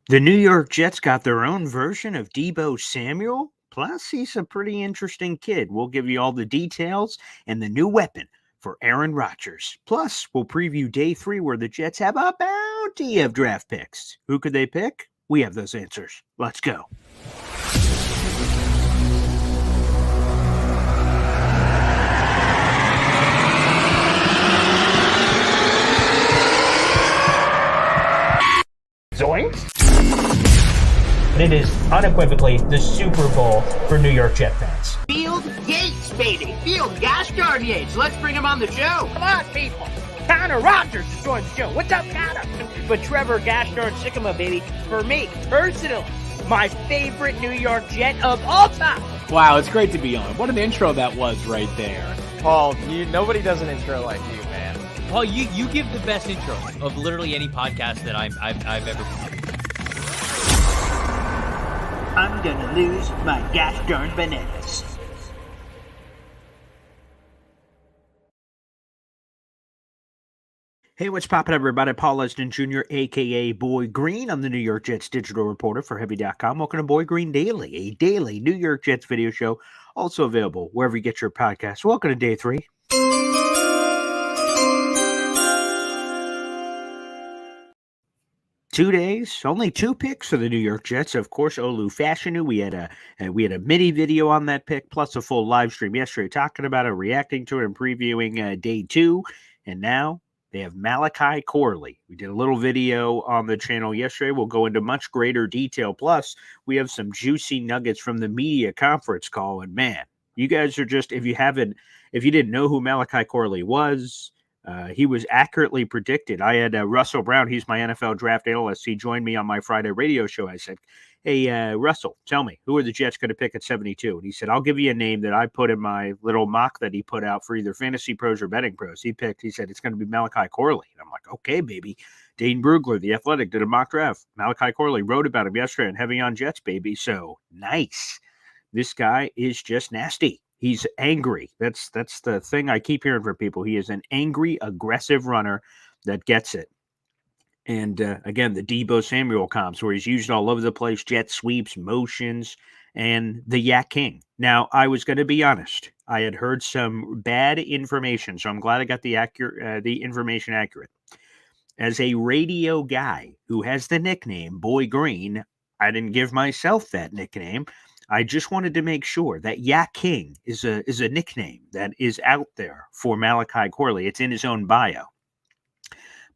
The New York Jets got their own version of Deebo Samuel. Plus, he's a pretty interesting kid. We'll give you all the details and the new weapon for Aaron Rodgers. Plus, we'll preview day 3 where the Jets have a bounty of draft picks. Who could they pick? We have those answers. Let's go. Zoinks! It is unequivocally the Super Bowl for New York Jet fans. Field Yates, baby. Field Gosh Darn Yates. Let's bring him on the show. Come on, people. Connor Rogers is joining the show. What's up, Connor? But Trevor Gosh Darn Sycamore, baby, for me, personally, my favorite New York Jet of all time. Wow, it's great to be on. What an intro that was right there. Paul, nobody does an intro like you, man. Paul, you give the best intro of literally any podcast that I've ever been on. I'm gonna lose my gosh darn bananas. Hey, what's poppin', everybody? Paul Lesden Jr., a.k.a. Boy Green. I'm the New York Jets digital reporter for Heavy.com. Welcome to Boy Green Daily, a daily New York Jets video show, also available wherever you get your podcasts. Welcome to day 3. Two days, only 2 picks for the New York Jets. Of course, Olu Fashanu. We had a mini video on that pick, plus a full live stream yesterday talking about it, reacting to it, and previewing day 2. And now they have Malachi Corley. We did a little video on the channel yesterday. We'll go into much greater detail. Plus, we have some juicy nuggets from the media conference call. And man, you guys are just, if you didn't know who Malachi Corley was, he was accurately predicted. I had Russell Brown. He's my NFL draft analyst. He joined me on my Friday radio show. I said, hey, Russell, tell me, who are the Jets going to pick at 72? And he said, I'll give you a name that I put in my little mock that he put out for either Fantasy Pros or Betting Pros. He said, it's going to be Malachi Corley. And I'm like, okay, baby. Dane Brugler, The Athletic, did a mock draft. Malachi Corley wrote about him yesterday on Heavy on Jets, baby. So nice. This guy is just nasty. He's angry. That's the thing I keep hearing from people. He is an angry, aggressive runner that gets it. And again, the Deebo Samuel comps where he's used all over the place, jet sweeps, motions, and the Yak King. Now, I was going to be honest. I had heard some bad information, so I'm glad I got the information accurate. As a radio guy who has the nickname Boy Green, I didn't give myself that nickname. I just wanted to make sure that Yak King is a nickname that is out there for Malachi Corley. It's in his own bio.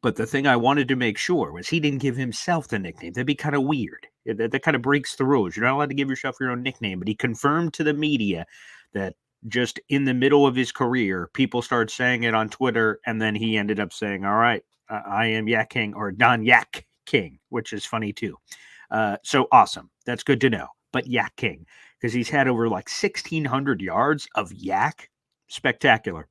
But the thing I wanted to make sure was he didn't give himself the nickname. That'd be kind of weird. That kind of breaks the rules. You're not allowed to give yourself your own nickname. But he confirmed to the media that just in the middle of his career, people started saying it on Twitter, and then he ended up saying, all right, I am Yak King, or Don Yak King, which is funny too. So awesome. That's good to know. But Yak King, because he's had over like 1,600 yards of yak. Spectacular.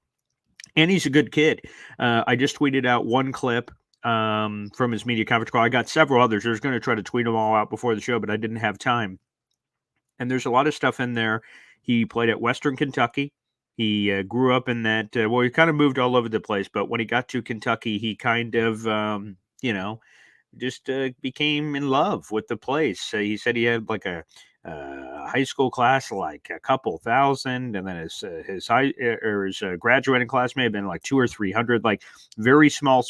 And he's a good kid. I just tweeted out one clip from his media conference call. I got several others. I was going to try to tweet them all out before the show, but I didn't have time. And there's a lot of stuff in there. He played at Western Kentucky. He grew up in that. He kind of moved all over the place. But when he got to Kentucky, he kind of, just became in love with the place. He said he had like a high school class, like a couple thousand, and then his graduating class may have been like 200 or 300, like very small.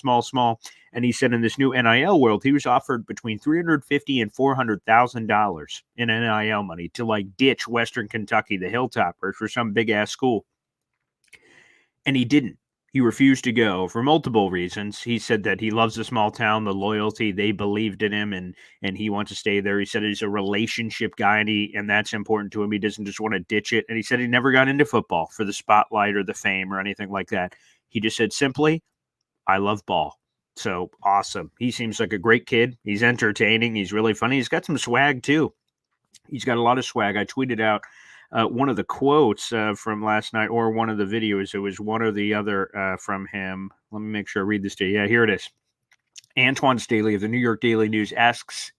And he said in this new NIL world, he was offered between $350,000 and $400,000 in NIL money to like ditch Western Kentucky, the Hilltoppers, for some big ass school, and he didn't. He refused to go for multiple reasons. He said that he loves the small town, the loyalty, they believed in him, and he wants to stay there. He said he's a relationship guy, and that's important to him. He doesn't just want to ditch it. And he said he never got into football for the spotlight or the fame or anything like that. He just said simply, I love ball. So awesome. He seems like a great kid. He's entertaining. He's really funny. He's got some swag too. He's got a lot of swag. I tweeted out one of the quotes from last night, or one of the videos. It was one or the other from him. Let me make sure I read this to you. Yeah, here it is. Antoine Staley of the New York Daily News asks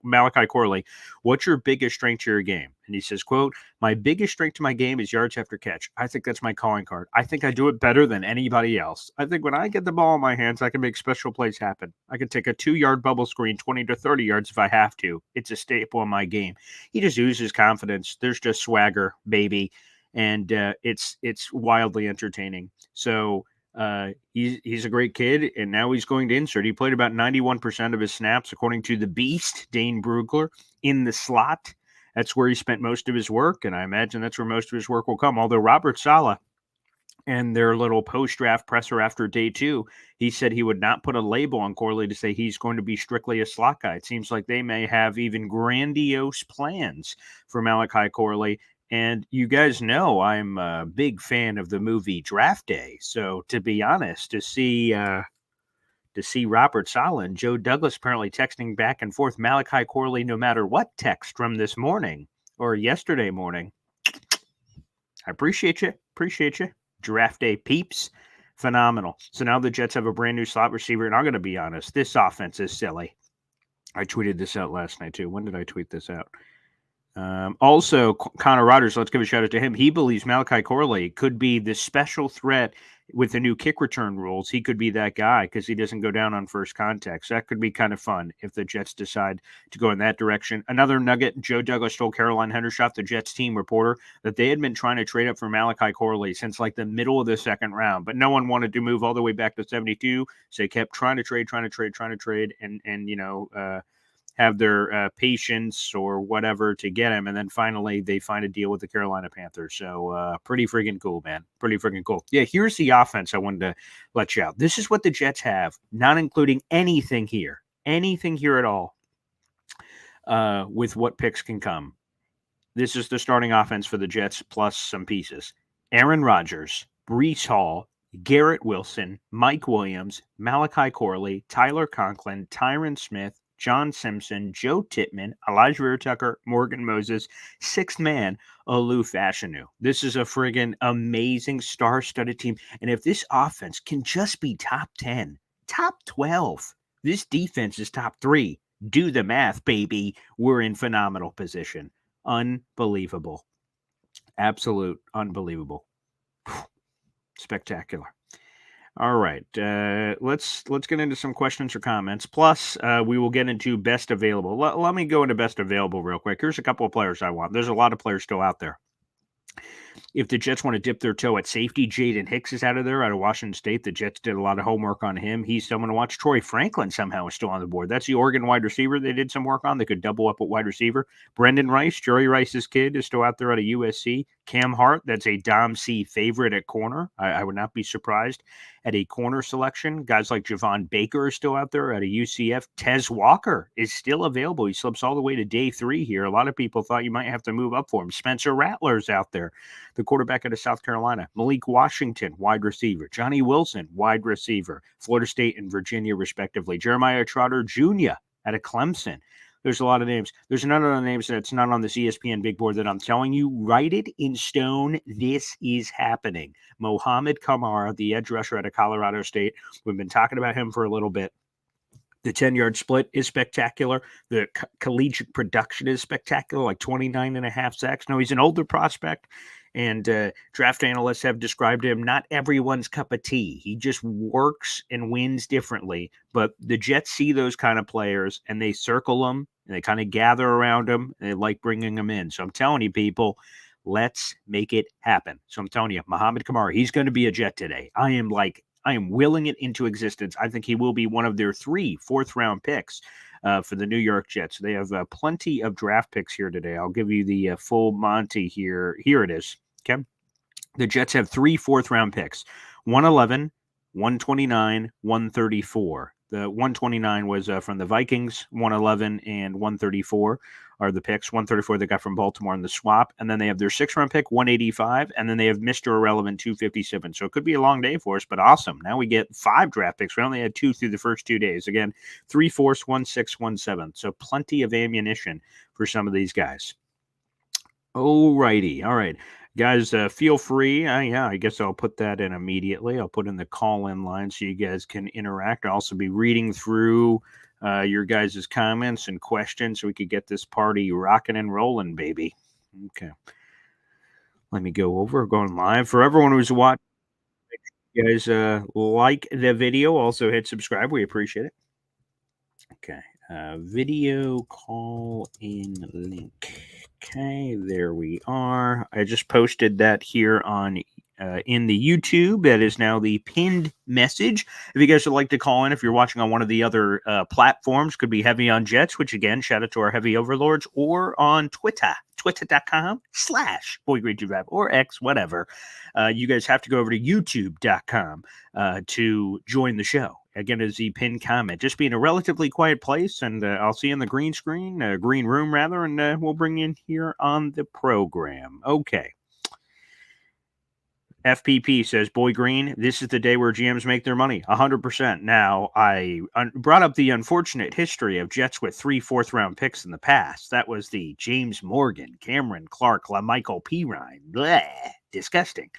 Malachi Corley, what's your biggest strength to your game? And he says, quote, my biggest strength to my game is yards after catch. I think that's my calling card. I think I do it better than anybody else. I think when I get the ball in my hands, I can make special plays happen. I can take a 2-yard bubble screen 20 to 30 yards if I have to. It's a staple in my game. He just oozes confidence. There's just swagger, baby. And it's wildly entertaining. So he's a great kid, and now he's going to insert. He played about 91% of his snaps, according to the Beast, Dane Brugler, in the slot. That's where he spent most of his work, and I imagine that's where most of his work will come. Although Robert Saleh and their little post-draft presser after day 2, he said he would not put a label on Corley to say he's going to be strictly a slot guy. It seems like they may have even grandiose plans for Malachi Corley. And you guys know I'm a big fan of the movie Draft Day. So to be honest, to see Robert Saleh and Joe Douglas apparently texting back and forth Malachi Corley no matter what text from this morning or yesterday morning. I appreciate you. Draft Day peeps. Phenomenal. So now the Jets have a brand new slot receiver, and I'm going to be honest, this offense is silly. I tweeted this out last night too. When did I tweet this out? Also, Connor Rodgers, let's give a shout out to him. He believes Malachi Corley could be the special threat with the new kick return rules. He could be that guy because he doesn't go down on first contact. So that could be kind of fun if the Jets decide to go in that direction. Another nugget, Joe Douglas told Caroline Hendershot, the Jets team reporter, that they had been trying to trade up for Malachi Corley since like the middle of the second round, but no one wanted to move all the way back to 72. So they kept trying to trade, and have their patience or whatever to get him. And then finally they find a deal with the Carolina Panthers. So pretty freaking cool, man. Pretty freaking cool. Yeah, here's the offense I wanted to let you out. This is what the Jets have, not including anything here at all with what picks can come. This is the starting offense for the Jets plus some pieces. Aaron Rodgers, Breece Hall, Garrett Wilson, Mike Williams, Malachi Corley, Tyler Conklin, Tyron Smith, John Simpson, Joe Tippmann, Elijah Vera-Tucker, Morgan Moses, sixth man, Olu Fashanu. This is a friggin' amazing star-studded team. And if this offense can just be top 10, top 12, this defense is top 3. Do the math, baby. We're in phenomenal position. Unbelievable. Absolute unbelievable. Spectacular. All right, let's get into some questions or comments. Plus, we will get into best available. Let me go into best available real quick. Here's a couple of players I want. There's a lot of players still out there. If the Jets want to dip their toe at safety, Jaden Hicks is out of there, out of Washington State. The Jets did a lot of homework on him. He's someone to watch. Troy Franklin somehow is still on the board. That's the Oregon wide receiver they did some work on. They could double up at wide receiver. Brendan Rice, Jerry Rice's kid, is still out there out of USC. Cam Hart, that's a Dom C favorite at corner. I would not be surprised at a corner selection. Guys like Javon Baker are still out there at a UCF. Tez Walker is still available. He slips all the way to day 3 here. A lot of people thought you might have to move up for him. Spencer Rattler's out there, the quarterback out of South Carolina. Malik Washington, wide receiver. Johnny Wilson, wide receiver. Florida State and Virginia, respectively. Jeremiah Trotter Jr. out of Clemson. There's a lot of names. There's none of the names that's not on this ESPN big board that I'm telling you. Write it in stone. This is happening. Mohamed Kamara, the edge rusher out of Colorado State. We've been talking about him for a little bit. The 10-yard split is spectacular. The collegiate production is spectacular, like 29 and a half sacks. No, he's an older prospect, and draft analysts have described him not everyone's cup of tea. He just works and wins differently. But the Jets see those kind of players, and they circle them, and they kind of gather around them, and they like bringing them in. So I'm telling you, people, let's make it happen. So I'm telling you, Mohamed Kamara, he's going to be a Jet today. I am willing it into existence. I think he will be one of their 3 fourth-round picks for the New York Jets. They have plenty of draft picks here today. I'll give you the full Monty here. Here it is. Okay. The Jets have 3 fourth-round picks, 111, 129, 134. The 129 was from the Vikings, 111 and 134 are the picks. 134 they got from Baltimore in the swap. And then they have their 6th-round pick, 185. And then they have Mr. Irrelevant, 257. So it could be a long day for us, but awesome. Now we get 5 draft picks. We only had 2 through the first 2 days. Again, 3 fourths, 1 6, 1 7. So plenty of ammunition for some of these guys. All righty. All right. Guys, feel free. I guess I'll put that in immediately. I'll put in the call-in line so you guys can interact. I'll also be reading through your guys' comments and questions so we could get this party rocking and rolling, baby. Okay. Let me go over, going live. For everyone who's watching, you guys like the video. Also hit subscribe. We appreciate it. Okay. Video call in link. Okay, there we are. I just posted that here on in the YouTube. That is now the pinned message. If you guys would like to call in, if you're watching on one of the other platforms, could be Heavy on Jets, which again, shout out to our heavy overlords, or on Twitter, twitter.com/BoyGreedToDrive or X, whatever. You guys have to go over to youtube.com to join the show. Again, as the pinned comment. Just be in a relatively quiet place, and I'll see you in the green screen, green room rather, and we'll bring you in here on the program. Okay. FPP says, Boy Green, this is the day where GMs make their money, 100%. Now, I brought up the unfortunate history of Jets with 3 fourth-round picks in the past. That was the James Morgan, Cameron Clark, LaMichael Pirine. Bleh, disgusting.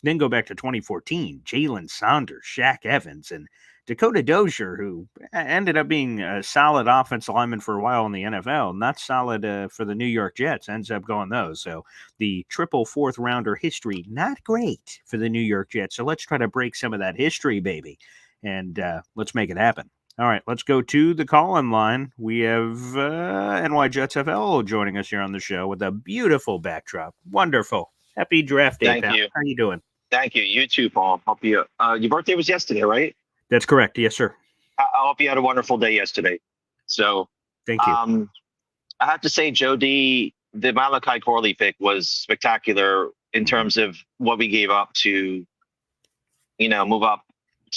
Then go back to 2014, Jalen Saunders, Shaq Evans, and Dakota Dozier, who ended up being a solid offensive lineman for a while in the NFL, not solid for the New York Jets, ends up going those. So the triple fourth-rounder history, not great for the New York Jets. So let's try to break some of that history, baby, and let's make it happen. All right, let's go to the call-in line. We have NY Jets FL joining us here on the show with a beautiful backdrop. Wonderful. Happy draft day, Thank pal. you. How you doing? Thank you. You too, Paul. Hope you. Your birthday was yesterday, right? That's correct. Yes, sir. I hope you had a wonderful day yesterday. So, Thank you. I have to say, Joe D, the Malachi Corley pick was spectacular in terms of what we gave up to, move up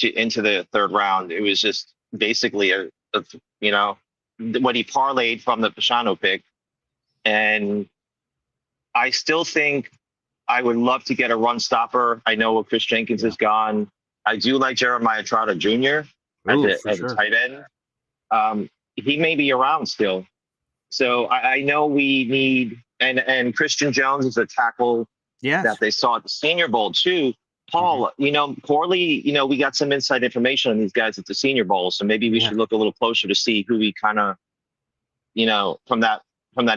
into the third round. It was just basically what he parlayed from the Pashano pick, and I still think I would love to get a run stopper. I know Chris Jenkins is gone. I do like Jeremiah Trotter Jr. as a tight end. He may be around still. So I know we need, and Christian Jones is a tackle that they saw at the Senior Bowl too. Paul, Corley, we got some inside information on these guys at the Senior Bowl. So maybe we should look a little closer to see who we kind of, from that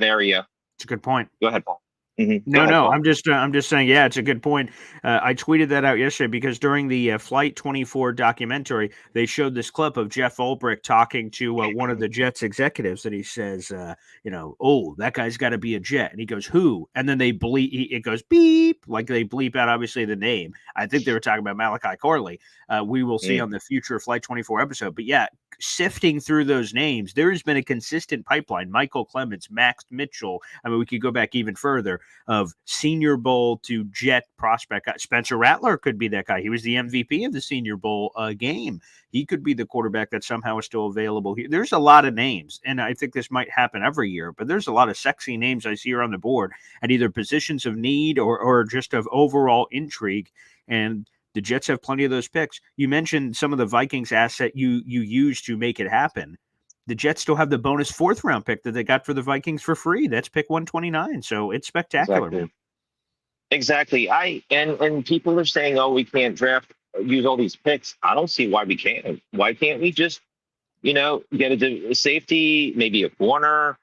area. It's a good point. Go ahead, Paul. Mm-hmm. No, I'm just saying, yeah, it's a good point. I tweeted that out yesterday because during the Flight 24 documentary, they showed this clip of Jeff Ulbrich talking to one of the Jets executives, and he says, oh, that guy's got to be a Jet, and he goes, who? And then they bleep, it goes beep, like they bleep out obviously the name. I think they were talking about Malachi Corley. We will see on the future Flight 24 episode, but yeah. Sifting through those names, there has been a consistent pipeline. Michael Clements, Max Mitchell. I mean, we could go back even further of Senior Bowl to Jet prospect. Spencer Rattler could be that guy. He was the MVP of the Senior Bowl game. He could be the quarterback that somehow is still available here. There's a lot of names, and I think this might happen every year, but there's a lot of sexy names I see here on the board at either positions of need or just of overall intrigue. And the Jets have plenty of those picks. You mentioned some of the Vikings asset you used to make it happen. The Jets still have the bonus 4th-round pick that they got for the Vikings for free. That's pick 129. So it's spectacular. Exactly. And people are saying, oh, we can't use all these picks. I don't see why we can't. Why can't we just, get a safety, maybe a corner,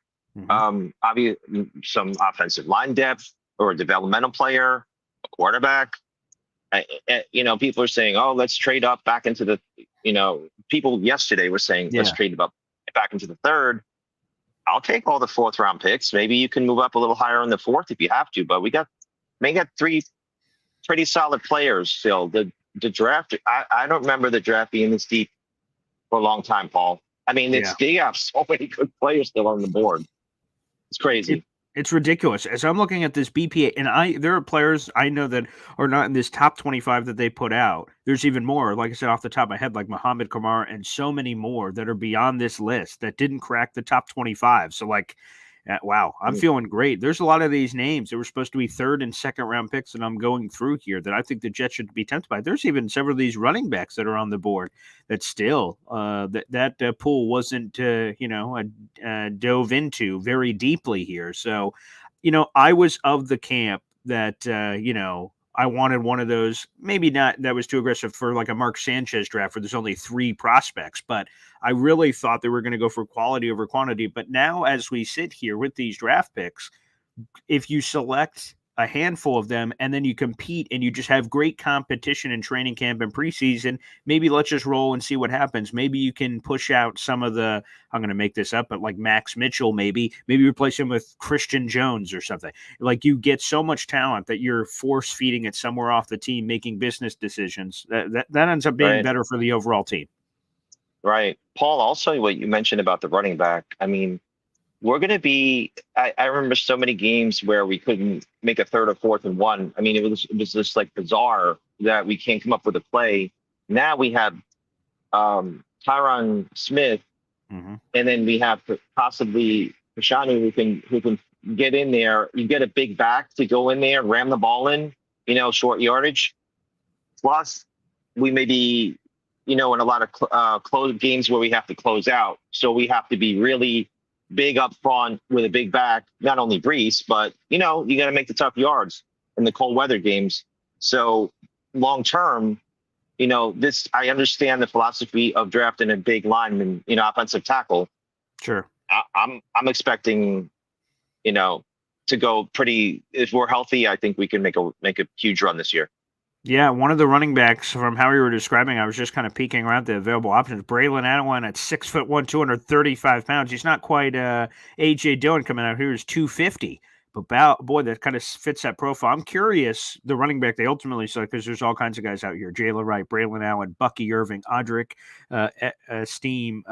obviously some offensive line depth or a developmental player, a quarterback. People are saying, oh, let's trade up back into the, people yesterday were saying, let's trade up back into the third. I'll take all the 4th-round picks. Maybe you can move up a little higher in the 4th if you have to, but we got 3 pretty solid players still. The draft, I don't remember the draft being this deep for a long time, Paul. I mean, they have so many good players still on the board. It's crazy. It's ridiculous. As I'm looking at this BPA, and there are players I know that are not in this top 25 that they put out. There's even more, like I said, off the top of my head, like Muhammad Kamara and so many more that are beyond this list that didn't crack the top 25. So, wow, I'm feeling great. There's a lot of these names that were supposed to be 3rd and 2nd round picks that I'm going through here that I think the Jets should be tempted by. There's even several of these running backs that are on the board that still that pool wasn't dove into very deeply here. So, I was of the camp that I wanted one of those, maybe not that was too aggressive for like a Mark Sanchez draft where there's only 3 prospects, but I really thought they were going to go for quality over quantity. But now, as we sit here with these draft picks, if you select a handful of them and then you compete and you just have great competition in training camp and preseason, maybe let's just roll and see what happens. Maybe you can push out some of the, I'm going to make this up, but like Max Mitchell, maybe replace him with Christian Jones or something. Like you get so much talent that you're force feeding it somewhere off the team, making business decisions. That ends up being better for the overall team. Right. Paul, also what you mentioned about the running back. I mean, we're going to be, I remember so many games where we couldn't make a 3rd or 4th and 1. I mean, it was just like bizarre that we can't come up with a play. Now we have Tyron Smith, and then we have possibly Fashanu who can get in there. You get a big back to go in there, ram the ball in, short yardage. Plus, we may be, in a lot of close games where we have to close out. So we have to be really big up front with a big back, not only Brees, but, you got to make the tough yards in the cold weather games. So long term, I understand the philosophy of drafting a big lineman, offensive tackle. Sure. I'm expecting, to go pretty, if we're healthy, I think we can make a huge run this year. Yeah, one of the running backs from how you were describing, I was just kind of peeking around the available options. Braylon Allen at 6'1", 235 pounds. He's not quite A.J. Dillon coming out here is 250. But boy, that kind of fits that profile. I'm curious, the running back they ultimately select, because there's all kinds of guys out here. Jaylen Wright, Braylon Allen, Bucky Irving, Audric Estime,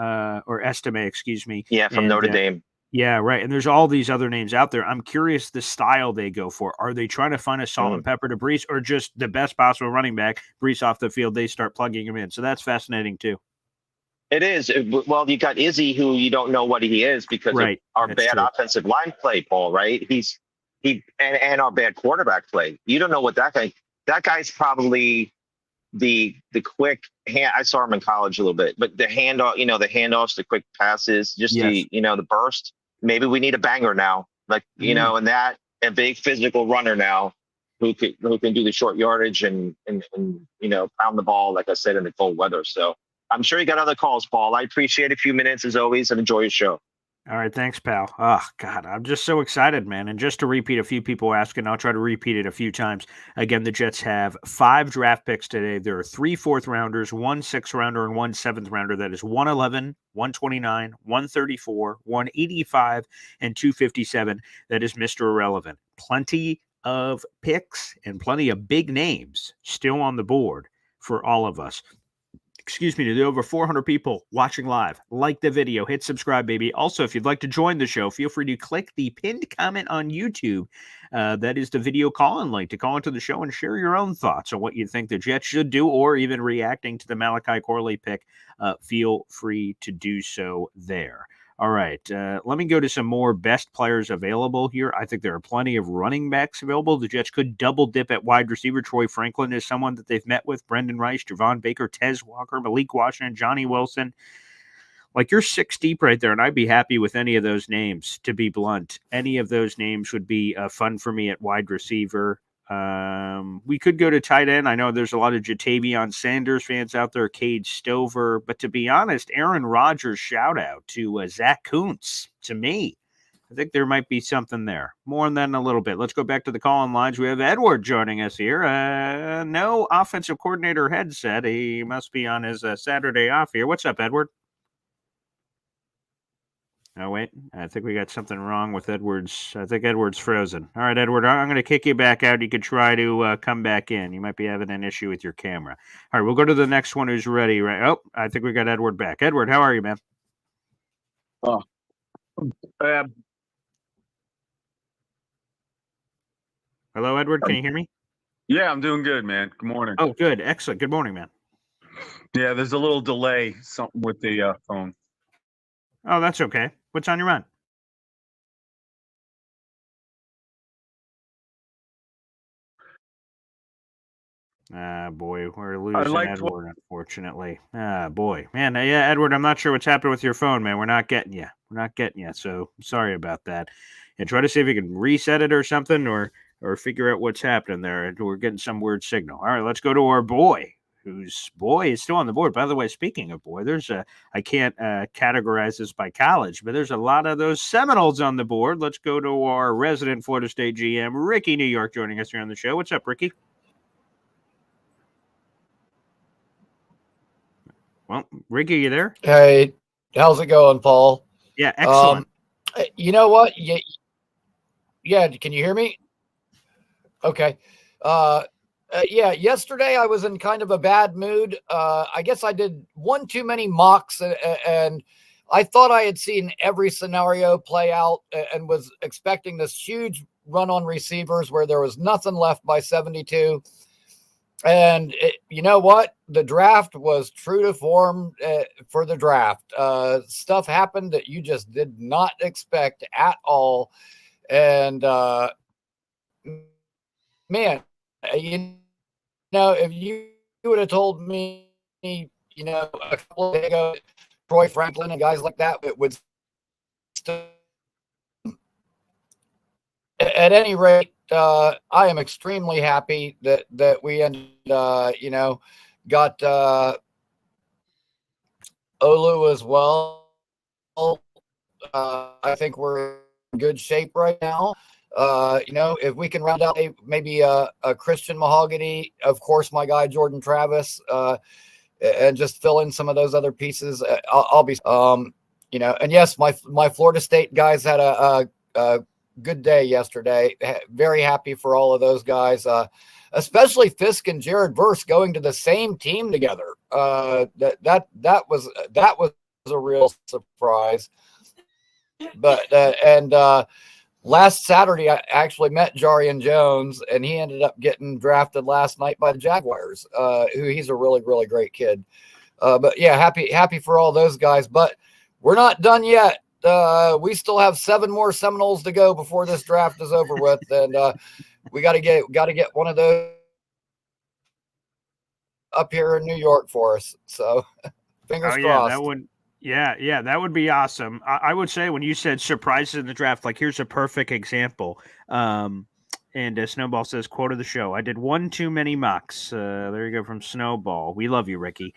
excuse me. Yeah, from Notre Dame. Yeah, right. And there's all these other names out there. I'm curious the style they go for. Are they trying to find a salt and pepper to Brees, or just the best possible running back, Brees off the field, they start plugging him in? So that's fascinating too. It is. Well, you got Izzy, who you don't know what he is because of our bad offensive line play, Paul, right? And our bad quarterback play. You don't know what that guy's probably the quick hand. I saw him in college a little bit, but the handoff, the handoffs, the quick passes, just the burst. Maybe we need a banger now, like, and that a big physical runner now who can do the short yardage and pound the ball, like I said, in the cold weather. So I'm sure you got other calls, Paul. I appreciate a few minutes as always and enjoy your show. All right. Thanks, pal. Oh, God, I'm just so excited, man. And just to repeat, a few people asking, I'll try to repeat it a few times. Again, the Jets have 5 draft picks today. There are 3 4th-rounders, 1 6th-rounder, and 1 7th-rounder. That is 111, 129, 134, 185, and 257. That is Mr. Irrelevant. Plenty of picks and plenty of big names still on the board for all of us. Excuse me, to the over 400 people watching live. Like the video, hit subscribe, baby. Also, if you'd like to join the show, feel free to click the pinned comment on YouTube. That is the video call-in link to call into the show and share your own thoughts on what you think the Jets should do, or even reacting to the Malachi Corley pick. Feel free to do so there. All right, let me go to some more best players available here. I think there are plenty of running backs available. The Jets could double dip at wide receiver. Troy Franklin is someone that they've met with. Brendan Rice, Javon Baker, Tez Walker, Malik Washington, Johnny Wilson. Like, you're 6 deep right there, and I'd be happy with any of those names, to be blunt. Any of those names would be fun for me at wide receiver. We could go to tight end. I know there's a lot of Jatavion Sanders fans out there, Cade Stover, but to be honest, Aaron Rodgers shout out to Zach Kuntz. To me, I think there might be something there. More on that in a little bit. Let's go back to the call-in lines. We have Edward joining us here. No offensive coordinator headset. He must be on his Saturday off here. What's up, Edward? Oh, wait. I think we got something wrong with Edwards. I think Edward's frozen. All right, Edward, I'm going to kick you back out. You could try to come back in. You might be having an issue with your camera. All right, we'll go to the next one who's ready. Right? Oh, I think we got Edward back. Edward, how are you, man? Oh, Hello, Edward. Can you hear me? yeah, I'm doing good, man. Good morning. Oh, good. Excellent. Good morning, man. Yeah, there's a little delay, something with the phone. Oh, that's okay. What's on your mind? Boy, we're losing Edward, unfortunately. Boy. Man, yeah, Edward, I'm not sure what's happened with your phone, man. We're not getting you. So sorry about that. And try to see if you can reset it or something, or or figure out what's happening there. And we're getting some weird signal. All right, let's go to our boy, whose boy is still on the board. By the way, speaking of boy, there's I can't categorize this by college, but there's a lot of those Seminoles on the board. Let's go to our resident Florida State GM, Ricky New York, joining us here on the show. What's up, Ricky? Well, Ricky, you there? Hey, how's it going, Paul? Yeah, excellent. You know what? Yeah, can you hear me? Okay. Yeah, yesterday I was in kind of a bad mood. I guess I did one too many mocks, and I thought I had seen every scenario play out and was expecting this huge run on receivers where there was nothing left by 72. And you know what? The draft was true to form for the draft. Stuff happened that you just did not expect at all. And man, you know, if you would have told me, you know, a couple of days ago, Troy Franklin and guys like that, it would still. At any rate, I am extremely happy that we ended, you know, got Olu as well. I think we're in good shape right now. You know, if we can round out maybe a Christian Mahogany, of course, my guy Jordan Travis, and just fill in some of those other pieces, I'll be, you know, and yes, my Florida State guys had a good day yesterday. Very happy for all of those guys, especially Fisk and Jared Verse going to the same team together. That was a real surprise. But and last Saturday I actually met Jarian Jones, and he ended up getting drafted last night by the Jaguars. Who he's a really great kid. But yeah, happy for all those guys. But we're not done yet. We still have 7 more Seminoles to go before this draft is over with, and we got to get one of those up here in New York for us. So fingers crossed. That would. Yeah, that would be awesome. I would say when you said surprises in the draft, like here's a perfect example. And Snowball says, quote of the show, I did one too many mocks. There you go from Snowball. We love you, Ricky.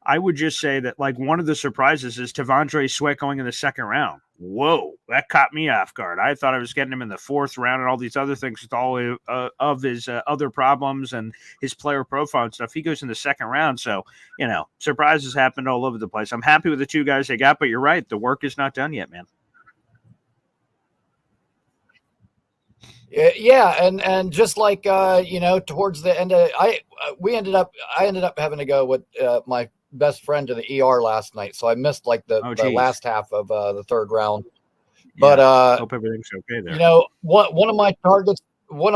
I would just say that like one of the surprises is Tavondre Sweat going in the second round. Whoa, that caught me off guard. I thought I was getting him in the 4th round and all these other things with all of his other problems and his player profile and stuff. He goes in the second round. So, you know, surprises happened all over the place. I'm happy with the 2 guys they got, but you're right. The work is not done yet, man. Yeah, and just like you know, towards the end of I ended up having to go with my best friend to the ER last night, so I missed like the last half of the 3rd round. But hope everything's okay there. You know, one of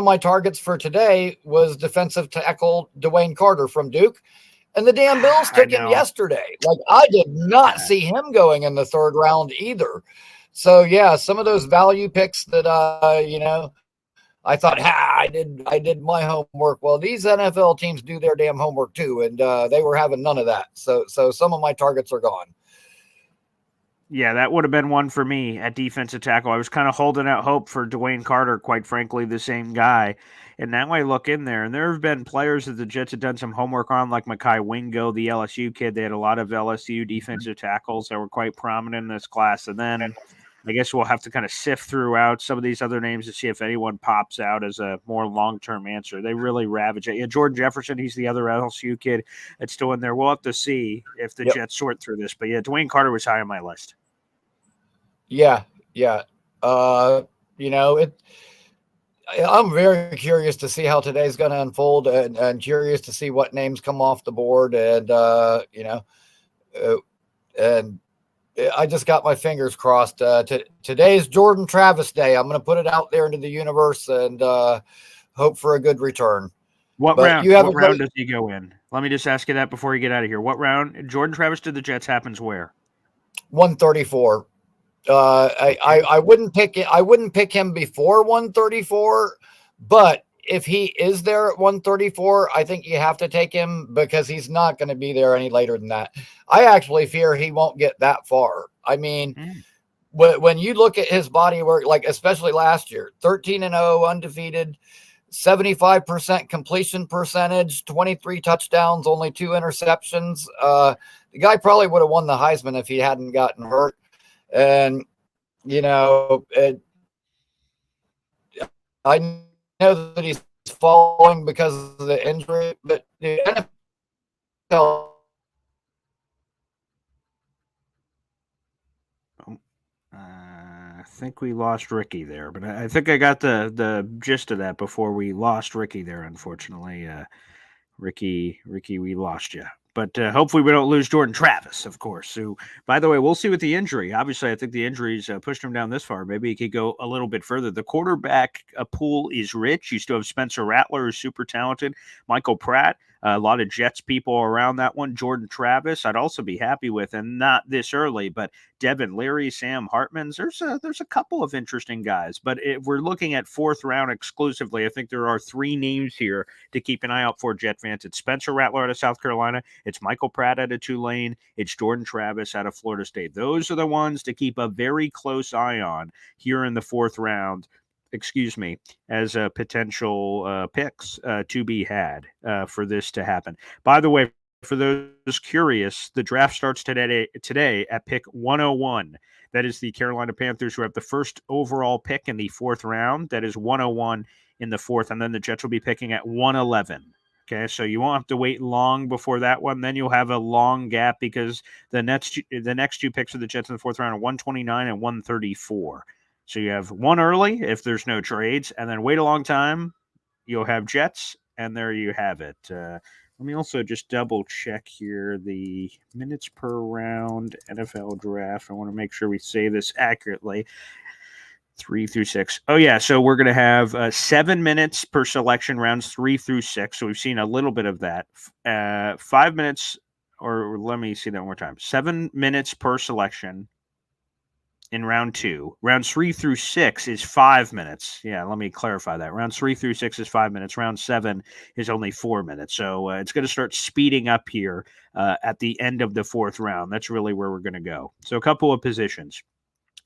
my targets for today was defensive tackle Dwayne Carter from Duke, and the damn Bills took him yesterday. Like I did not see him going in the 3rd round either. So yeah, some of those value picks that you know, I thought, I did my homework. Well, these NFL teams do their damn homework too, and they were having none of that. So some of my targets are gone. Yeah, that would have been one for me at defensive tackle. I was kind of holding out hope for Dwayne Carter, quite frankly, the same guy. And now I look in there, and there have been players that the Jets have done some homework on, like Mekhi Wingo, the LSU kid. They had a lot of LSU defensive tackles that were quite prominent in this class. And then I guess we'll have to kind of sift throughout some of these other names to see if anyone pops out as a more long-term answer. They really ravage it. Yeah, Jordan Jefferson, he's the other LSU kid that's still in there. We'll have to see if the Jets sort through this. But yeah, Dwayne Carter was high on my list. Yeah. You know, I'm very curious to see how today's going to unfold, and curious to see what names come off the board, and you know, and I just got my fingers crossed. Today's Jordan Travis Day. I'm going to put it out there into the universe and hope for a good return. What round does he go in? Let me just ask you that before you get out of here. What round? Jordan Travis to the Jets happens where? 134. I wouldn't pick it. I wouldn't pick him before 134, but if he is there at 134, I think you have to take him because he's not going to be there any later than that. I actually fear he won't get that far. I mean, when you look at his body work, like especially last year, 13-0, undefeated, 75% completion percentage, 23 touchdowns, only 2 interceptions. The guy probably would have won the Heisman if he hadn't gotten hurt. And, you know, I know that he's falling because of the injury, but the NFL. I think we lost Ricky there, but I think I got the gist of that before we lost Ricky there. Unfortunately, Ricky, we lost you. But hopefully we don't lose Jordan Travis, of course. Who, by the way, we'll see with the injury. Obviously, I think the injuries pushed him down this far. Maybe he could go a little bit further. The quarterback pool is rich. You still have Spencer Rattler, who's super talented. Michael Pratt, a lot of Jets people around that one. Jordan Travis, I'd also be happy with, and not this early, but Devin Leary, Sam Hartman. There's a couple of interesting guys. But if we're looking at fourth round exclusively, I think there are 3 names here to keep an eye out for, Jet fans. It's Spencer Rattler out of South Carolina. It's Michael Pratt out of Tulane. It's Jordan Travis out of Florida State. Those are the ones to keep a very close eye on here in the fourth round, as potential picks to be had for this to happen. By the way, for those curious, the draft starts today at pick 101. That is the Carolina Panthers, who have the first overall pick in the fourth round. That is 101 in the fourth, and then the Jets will be picking at 111. Okay, so you won't have to wait long before that one. Then you'll have a long gap because the next 2 picks of the Jets in the fourth round are 129 and 134. So you have one early if there's no trades, and then wait a long time. You'll have Jets, and there you have it. Let me also just double check here the minutes per round NFL draft. I want to make sure we say this accurately. 3 through 6. Oh, yeah. So we're going to have 7 minutes per selection, rounds 3 through 6. So we've seen a little bit of that. 5 minutes, or let me see that one more time. 7 minutes per selection in round 2. Rounds 3 through 6 is 5 minutes. Yeah, let me clarify that. Rounds 3 through 6 is 5 minutes. Round 7 is only 4 minutes. So it's going to start speeding up here at the end of the fourth round. That's really where we're going to go. So a couple of positions.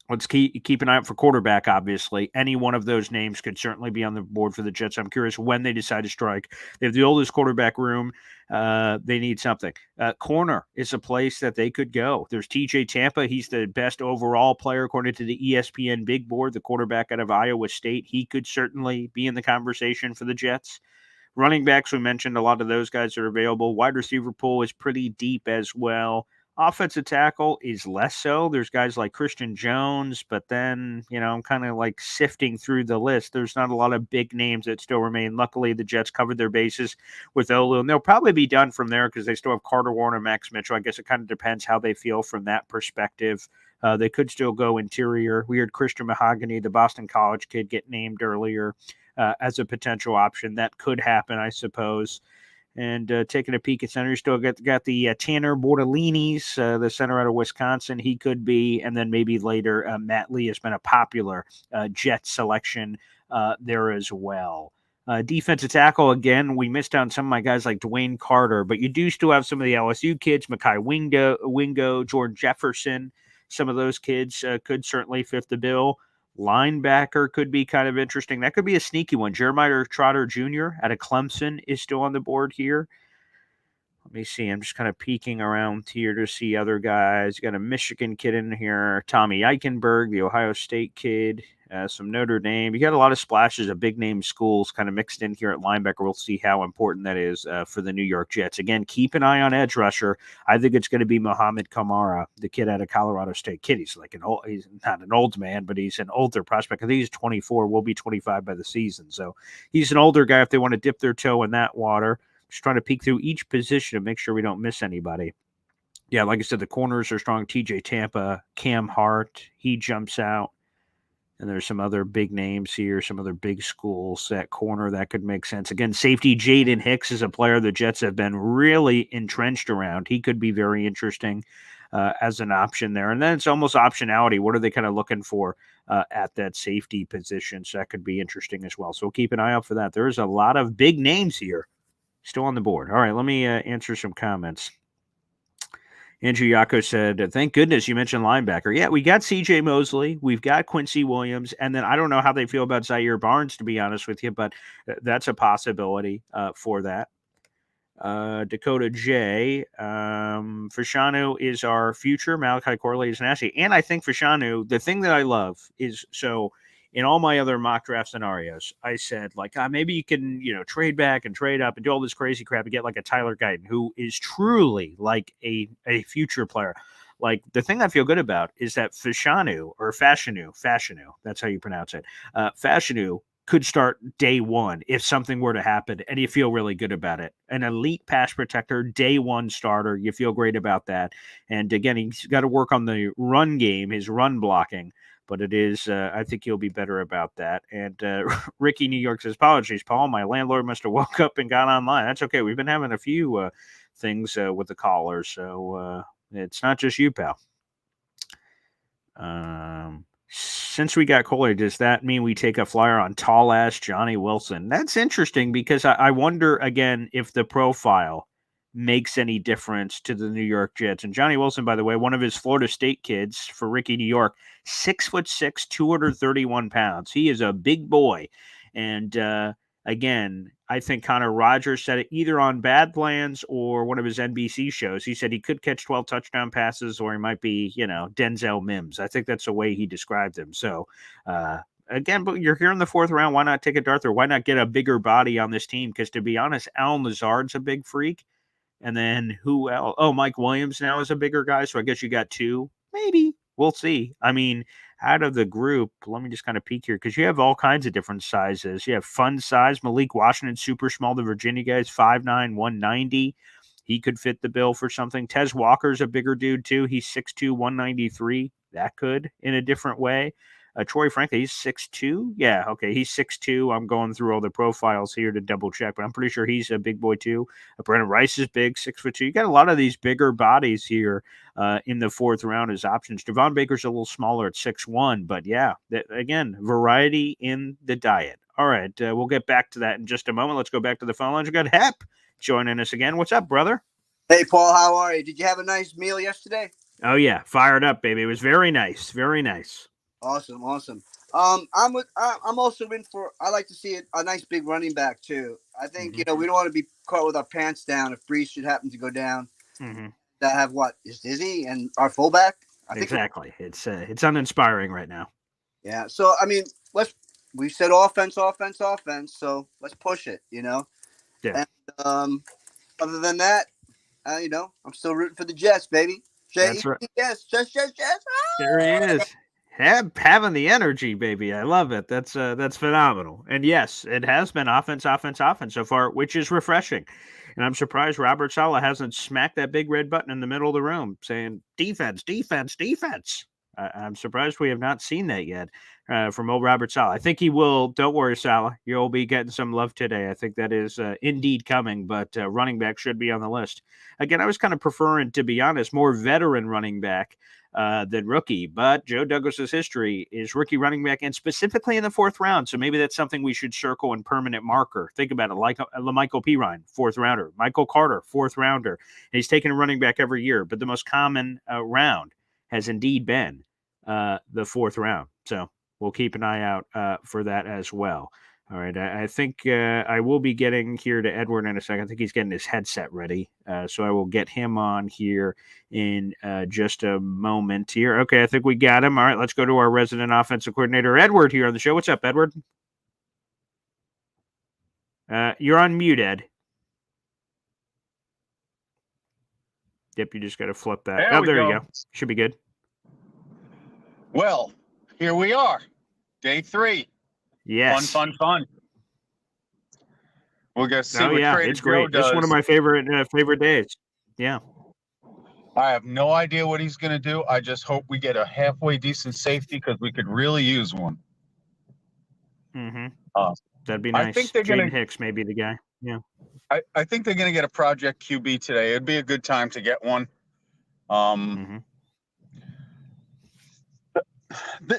Let's keep an eye out for quarterback, obviously. Any one of those names could certainly be on the board for the Jets. I'm curious when they decide to strike. They have the oldest quarterback room. They need something. Corner is a place that they could go. There's TJ Tampa. He's the best overall player, according to the ESPN Big Board, the quarterback out of Iowa State. He could certainly be in the conversation for the Jets. Running backs, we mentioned a lot of those guys are available. Wide receiver pool is pretty deep as well. Offensive tackle is less so. There's guys like Christian Jones, but then, I'm kind of like sifting through the list. There's not a lot of big names that still remain. Luckily, the Jets covered their bases with Olu, and they'll probably be done from there because they still have Carter Warner, Max Mitchell. I guess it kind of depends how they feel from that perspective. They could still go interior. We heard Christian Mahogany, the Boston College kid, get named earlier as a potential option. That could happen, I suppose. And taking a peek at center, you still got the Tanner Bortolinis, the center out of Wisconsin. He could be, and then maybe later Matt Lee has been a popular Jet selection there as well. Defensive tackle, again, we missed on some of my guys like Dwayne Carter, but you do still have some of the LSU kids, Mekhi Wingo, Jordan Jefferson. Some of those kids could certainly fit the bill. Linebacker could be kind of interesting. That could be a sneaky one. Jeremiah Trotter Jr. out of Clemson is still on the board here. Let me see. I'm just kind of peeking around here to see other guys. You got a Michigan kid in here, Tommy Eichenberg, the Ohio State kid, some Notre Dame. You got a lot of splashes of big name schools kind of mixed in here at linebacker. We'll see how important that is for the New York Jets. Again, keep an eye on edge rusher. I think it's going to be Mohamed Kamara, the kid out of Colorado State. Kid, he's not an old man, but he's an older prospect. I think he's 24, will be 25 by the season. So he's an older guy if they want to dip their toe in that water. Just trying to peek through each position to make sure we don't miss anybody. Yeah, like I said, the corners are strong. TJ Tampa, Cam Hart, he jumps out. And there's some other big names here, some other big schools at corner that could make sense. Again, safety Jaden Hicks is a player the Jets have been really entrenched around. He could be very interesting as an option there. And then it's almost optionality. What are they kind of looking for at that safety position? So that could be interesting as well. So we'll keep an eye out for that. There's a lot of big names here still on the board. All right, let me answer some comments. Andrew Yako said, thank goodness you mentioned linebacker. Yeah, we got C.J. Mosley. We've got Quincy Williams. And then I don't know how they feel about Zaire Barnes, to be honest with you, but that's a possibility for that. Dakota J. Fashanu is our future. Malachi Corley is nasty. And I think Fashanu, the thing that I love is, so in all my other mock draft scenarios, I said, like, maybe you can, trade back and trade up and do all this crazy crap and get like a Tyler Guyton, who is truly like a future player. Like, the thing I feel good about is that Fashanu, that's how you pronounce it. Fashanu could start day one if something were to happen, and you feel really good about it. An elite pass protector, day one starter, you feel great about that. And again, he's got to work on the run game, his run blocking, but it is, I think he'll be better about that. And Ricky New York says, apologies, Paul, my landlord must have woke up and got online. That's okay. We've been having a few things with the callers, so it's not just you, pal. Since we got Coley, does that mean we take a flyer on tall ass Johnny Wilson? That's interesting, because I wonder again if the profile makes any difference to the New York Jets. And Johnny Wilson, by the way, one of his Florida State kids for Ricky New York, 6'6", 231 pounds. He is a big boy. And again, I think Connor Rogers said it either on Bad Plans or one of his NBC shows. He said he could catch 12 touchdown passes, or he might be, Denzel Mims. I think that's the way he described him. So, again, but you're here in the fourth round. Why not take a dart there? Why not get a bigger body on this team? Because to be honest, Alan Lazard's a big freak. And then who else? Oh, Mike Williams now is a bigger guy. So I guess you got two. Maybe. We'll see. I mean, out of the group, let me just kind of peek here, because you have all kinds of different sizes. You have fun size. Malik Washington, super small. The Virginia guys, 5'9", 190. He could fit the bill for something. Tez Walker's a bigger dude, too. He's 6'2", 193. That could in a different way. Troy Franklin, he's 6'2". Yeah, okay, he's 6'2". I'm going through all the profiles here to double check, but I'm pretty sure he's a big boy too. Brandon Rice is big, 6'2". You got a lot of these bigger bodies here in the fourth round as options. Devon Baker's a little smaller at 6'1", but yeah, again, variety in the diet. All right, we'll get back to that in just a moment. Let's go back to the phone lines. We got Hep joining us again. What's up, brother? Hey, Paul, how are you? Did you have a nice meal yesterday? Oh yeah, fired up, baby. It was very nice, very nice. Awesome. I'm also in for. I like to see a nice big running back too. I think we don't want to be caught with our pants down if Brees should happen to go down. Mm-hmm. That have what is Izzy and our fullback. I think exactly. It's uninspiring right now. Yeah. So I mean, we said offense. So let's push it. Yeah. And other than that, I'm still rooting for the Jets, baby. That's right. Yes. There he is. Having the energy, baby. I love it. That's phenomenal. And yes, it has been offense so far, which is refreshing. And I'm surprised Robert Saleh hasn't smacked that big red button in the middle of the room saying defense. I'm surprised we have not seen that yet from old Robert Saleh. I think he will. Don't worry, Saleh. You'll be getting some love today. I think that is indeed coming, but running back should be on the list. Again, I was kind of preferring, to be honest, more veteran running back than rookie, but Joe Douglas's history is rookie running back, and specifically in the fourth round. So maybe that's something we should circle and permanent marker. Think about it, like LaMichael Pirine, fourth rounder, Michael Carter, fourth rounder. And he's taken a running back every year, but the most common round has indeed been the fourth round. So we'll keep an eye out for that as well. All right, I think I will be getting here to Edward in a second. I think he's getting his headset ready, so I will get him on here in just a moment here. Okay, I think we got him. All right, let's go to our resident offensive coordinator, Edward, here on the show. What's up, Edward? You're on mute, Ed. Yep, you just got to flip that. There you go. Should be good. Well, here we are, day 3. Yes. Fun. We'll go see what yeah, Trader it's great. Joe does. It's one of my favorite days. Yeah. I have no idea what he's going to do. I just hope we get a halfway decent safety, because we could really use one. Mm-hmm. That'd be nice. I think they're Jaden Hicks may be the guy. Yeah. I think they're going to get a project QB today. It'd be a good time to get one.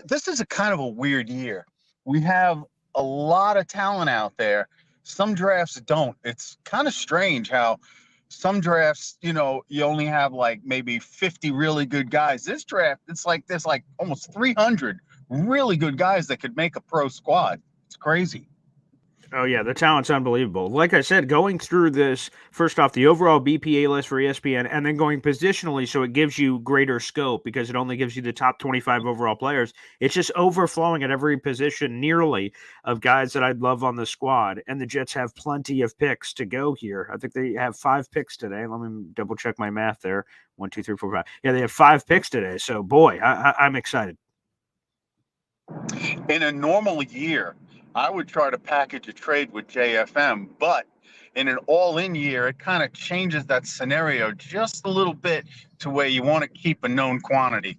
This is a kind of a weird year. We have a lot of talent out there. Some drafts don't. It's kind of strange how some drafts, you know, you only have like maybe 50 really good guys. This draft, it's like there's like almost 300 really good guys that could make a pro squad. It's crazy. Oh, yeah, the talent's unbelievable. Like I said, going through this, first off, the overall BPA list for ESPN, and then going positionally so it gives you greater scope because it only gives you the top 25 overall players. It's just overflowing at every position nearly of guys that I'd love on the squad. And the Jets have plenty of picks to go here. I think they have 5 picks today. Let me double check my math there. 1, 2, 3, 4, 5. Yeah, they have 5 picks today. So, boy, I'm excited. In a normal year, I would try to package a trade with JFM, but in an all-in year, it kind of changes that scenario just a little bit to where you want to keep a known quantity.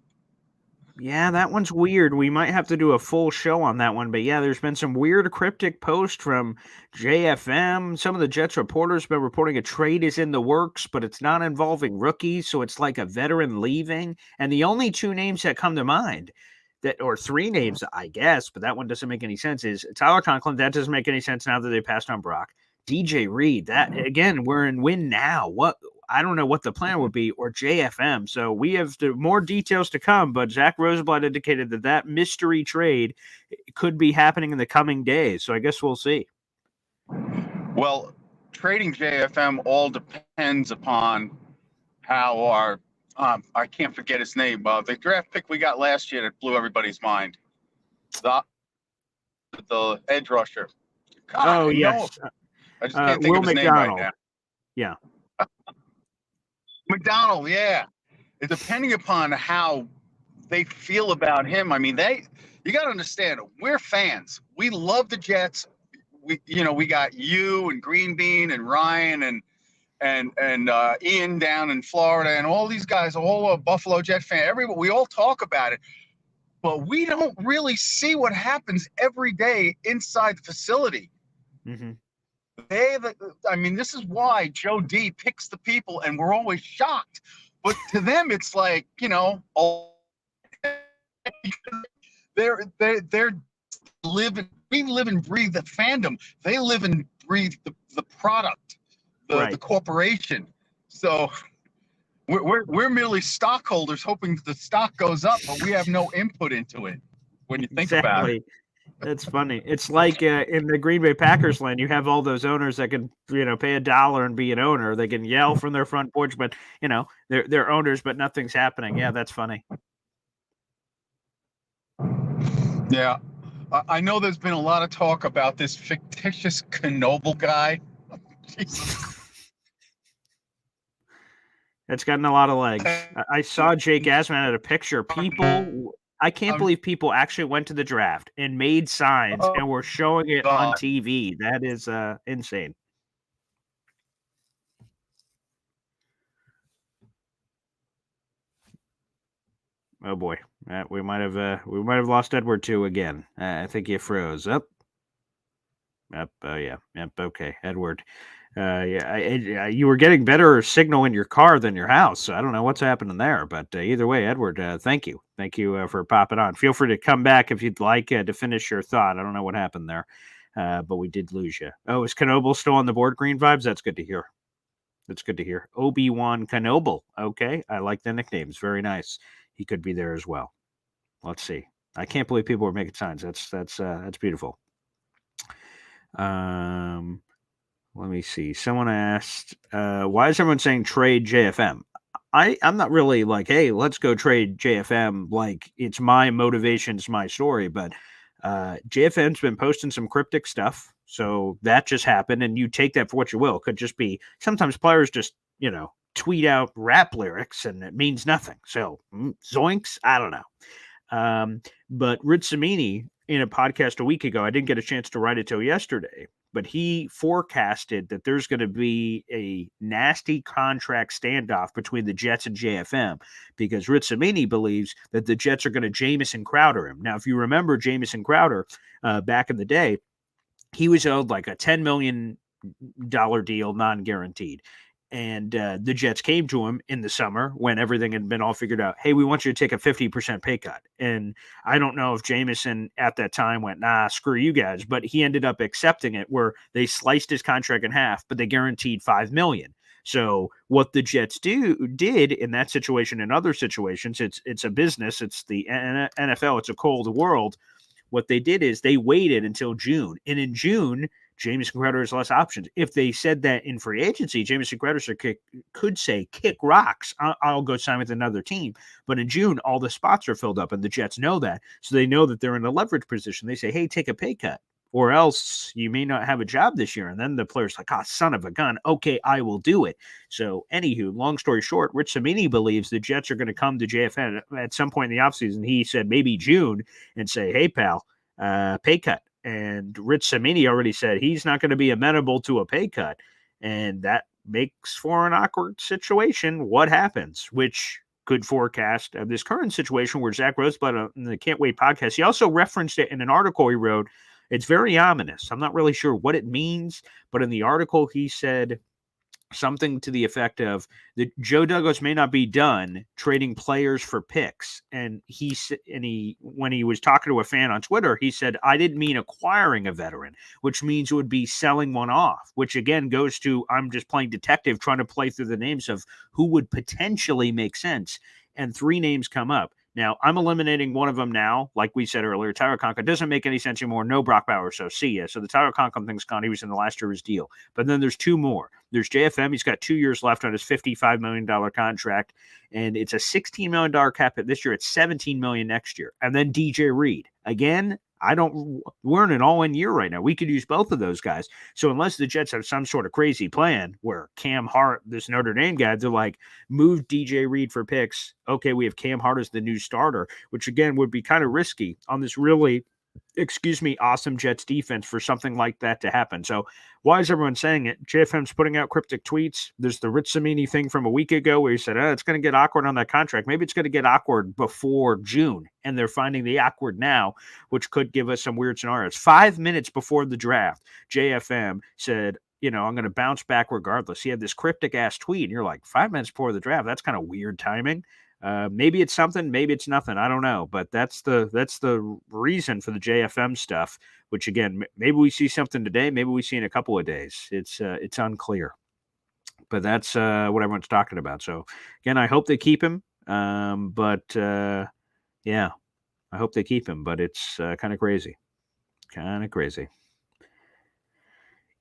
Yeah, that one's weird. We might have to do a full show on that one. But yeah, there's been some weird cryptic posts from JFM. Some of the Jets reporters have been reporting a trade is in the works, but it's not involving rookies. So it's like a veteran leaving. And the only 2 names that come to mind, that or 3 names, I guess, but that one doesn't make any sense, is Tyler Conklin. That doesn't make any sense now that they passed on Brock. DJ Reed, that again, we're in win now. I don't know what the plan would be, or JFM. So we have more details to come, but Zach Rosenblatt indicated that mystery trade could be happening in the coming days. So I guess we'll see. Well, trading JFM all depends upon how our I can't forget his name. The draft pick we got last year that blew everybody's mind. The edge rusher. God, yes. I just can't think Will of his McDonald. name right now. Yeah. McDonald, yeah. It's depending upon how they feel about him. I mean, you got to understand, we're fans. We love the Jets. We got you and Green Bean and Ryan and Ian down in Florida and all these guys, all a Buffalo Jet fan. We all talk about it, but we don't really see what happens every day inside the facility. Mm-hmm. This is why Joe D picks the people, and we're always shocked. But to them, it's like, they're we live and breathe the fandom. They live and breathe the product, the corporation. So we're merely stockholders hoping that the stock goes up, but we have no input into it when you think about it. That's funny. It's like in the Green Bay Packers land, you have all those owners that can, pay $1 and be an owner. They can yell from their front porch, but they're owners, but nothing's happening. Yeah, that's funny. Yeah, I know there's been a lot of talk about this fictitious Knoble guy. It's gotten a lot of legs. I saw Jake Asman at a picture. I can't believe people actually went to the draft and made signs and were showing it on TV. That is insane. Oh boy, we might have lost Edward too again. I think he froze. Up. Oh yeah. Yep. Okay, Edward. You were getting better signal in your car than your house. So I don't know what's happening there, but either way, Edward, thank you for popping on. Feel free to come back if you'd like to finish your thought. I don't know what happened there, but we did lose you. Oh, is Knoble still on the board? Green vibes. That's good to hear. Obi-Wan Knoble. Okay, I like the nicknames. Very nice. He could be there as well. Let's see. I can't believe people were making signs. That's beautiful. Let me see. Someone asked, why is everyone saying trade JFM? I'm not really like, hey, let's go trade JFM. Like it's my motivation, it's my story. But JFM's been posting some cryptic stuff. So that just happened. And you take that for what you will. It could just be sometimes players just, tweet out rap lyrics and it means nothing. So zoinks, I don't know. But Rich Cimini in a podcast a week ago, I didn't get a chance to write it till yesterday, but he forecasted that there's going to be a nasty contract standoff between the Jets and JFM because Rich Cimini believes that the Jets are going to Jamison Crowder him. Now, if you remember Jamison Crowder back in the day, he was owed like a $10 million deal, non-guaranteed. And the Jets came to him in the summer when everything had been all figured out. Hey, we want you to take a 50% pay cut. And I don't know if Jamison at that time went, nah, screw you guys. But he ended up accepting it where they sliced his contract in half, but they guaranteed $5 million. So what the Jets did in that situation and other situations, it's a business, it's the NFL, it's a cold world. What they did is they waited until June, and in June, Jamison Crowder has less options. If they said that in free agency, Jamison Crowder could say, kick rocks, I'll go sign with another team. But in June, all the spots are filled up, and the Jets know that. So they know that they're in a leverage position. They say, hey, take a pay cut, or else you may not have a job this year. And then the player's like, son of a gun. Okay, I will do it. So anywho, long story short, Rich Cimini believes the Jets are going to come to JFN at some point in the offseason. He said maybe June and say, hey, pal, pay cut. And Rich Cimini already said he's not going to be amenable to a pay cut. And that makes for an awkward situation. What happens? Which could forecast this current situation where Zach Rosebud in the Can't Wait podcast, he also referenced it in an article he wrote. It's very ominous. I'm not really sure what it means, but in the article he said something to the effect of that Joe Douglas may not be done trading players for picks. And when he was talking to a fan on Twitter, he said, I didn't mean acquiring a veteran, which means it would be selling one off, which again goes to, I'm just playing detective, trying to play through the names of who would potentially make sense. And 3 names come up. Now, I'm eliminating one of them now. Like we said earlier, Tyler Conklin doesn't make any sense anymore. No Brock Bowers, so see ya. So the Tyler Conklin thing's gone. He was in the last year of his deal. But then there's 2 more. There's JFM. He's got 2 years left on his $55 million contract, and it's a $16 million cap hit this year. It's $17 million next year. And then DJ Reed. Again, we're in an all-in year right now. We could use both of those guys. So unless the Jets have some sort of crazy plan where Cam Hart, this Notre Dame guy, they're like, move DJ Reed for picks. Okay, we have Cam Hart as the new starter, which again would be kind of risky on this really, awesome Jets defense for something like that to happen. So why is everyone saying it? JFM's putting out cryptic tweets. There's the Rich Cimini thing from a week ago where he said, it's going to get awkward on that contract. Maybe it's going to get awkward before June, and they're finding the awkward now, which could give us some weird scenarios. 5 minutes before the draft, JFM said, I'm going to bounce back regardless. He had this cryptic ass tweet, and you're like, 5 minutes before the draft, that's kind of weird timing. Maybe it's something, maybe it's nothing. I don't know, but that's the reason for the JFM stuff. Which again, maybe we see something today, maybe we see in a couple of days. It's unclear, but that's what everyone's talking about. So again, I hope they keep him. Yeah, I hope they keep him, but it's kind of crazy.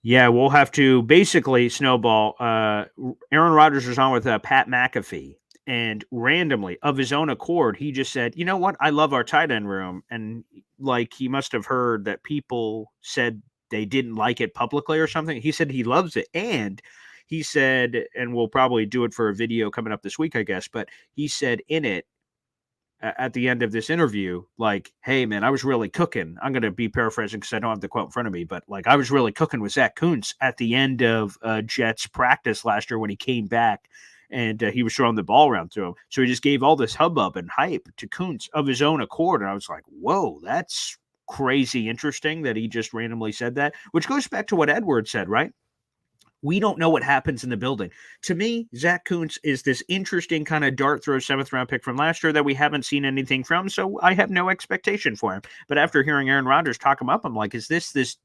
Yeah, we'll have to basically snowball. Aaron Rodgers was on with Pat McAfee. And randomly, of his own accord, he just said, you know what? I love our tight end room. And like he must have heard that people said they didn't like it publicly or something. He said he loves it. And he said, and we'll probably do it for a video coming up this week, I guess. But he said in it, at the end of this interview, like, hey, man, I was really cooking. I'm going to be paraphrasing because I don't have the quote in front of me. But like, I was really cooking with Zach Kuntz at the end of Jets practice last year when he came back. And he was throwing the ball around to him. So he just gave all this hubbub and hype to Kuntz of his own accord. And I was like, whoa, that's crazy interesting that he just randomly said that, which goes back to what Edward said, right? We don't know what happens in the building. To me, Zach Kuntz is this interesting kind of dart throw 7th round pick from last year that we haven't seen anything from. So I have no expectation for him. But after hearing Aaron Rodgers talk him up, I'm like, is this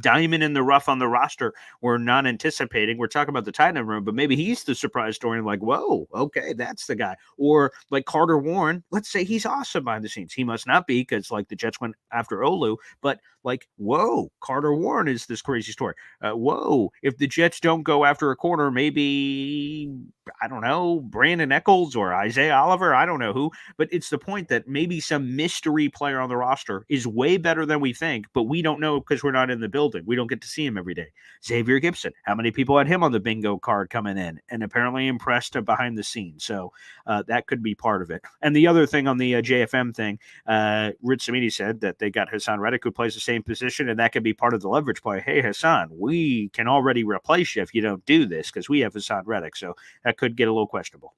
diamond in the rough on the roster we're not anticipating? We're talking about the tight end room, but maybe he's the surprise story and like, whoa, okay, that's the guy. Or like Carter Warren, let's say he's awesome behind the scenes. He must not be because like the Jets went after Olu, but like, whoa, Carter Warren is this crazy story. Whoa, if the Jets don't go after a corner, maybe, I don't know, Brandon Eccles or Isaiah Oliver, I don't know who, but it's the point that maybe some mystery player on the roster is way better than we think, but we don't know because we're not in the building. We don't get to see him every day. Xavier Gibson, how many people had him on the bingo card coming in and apparently impressed behind the scenes? So that could be part of it. And the other thing on the JFM thing, Rich Cimini said that they got Hassan Reddick, who plays the same position, and that could be part of the leverage play. Hey, Hassan, we can already replace you if you don't do this because we have Hassan Reddick. So that could get a little questionable.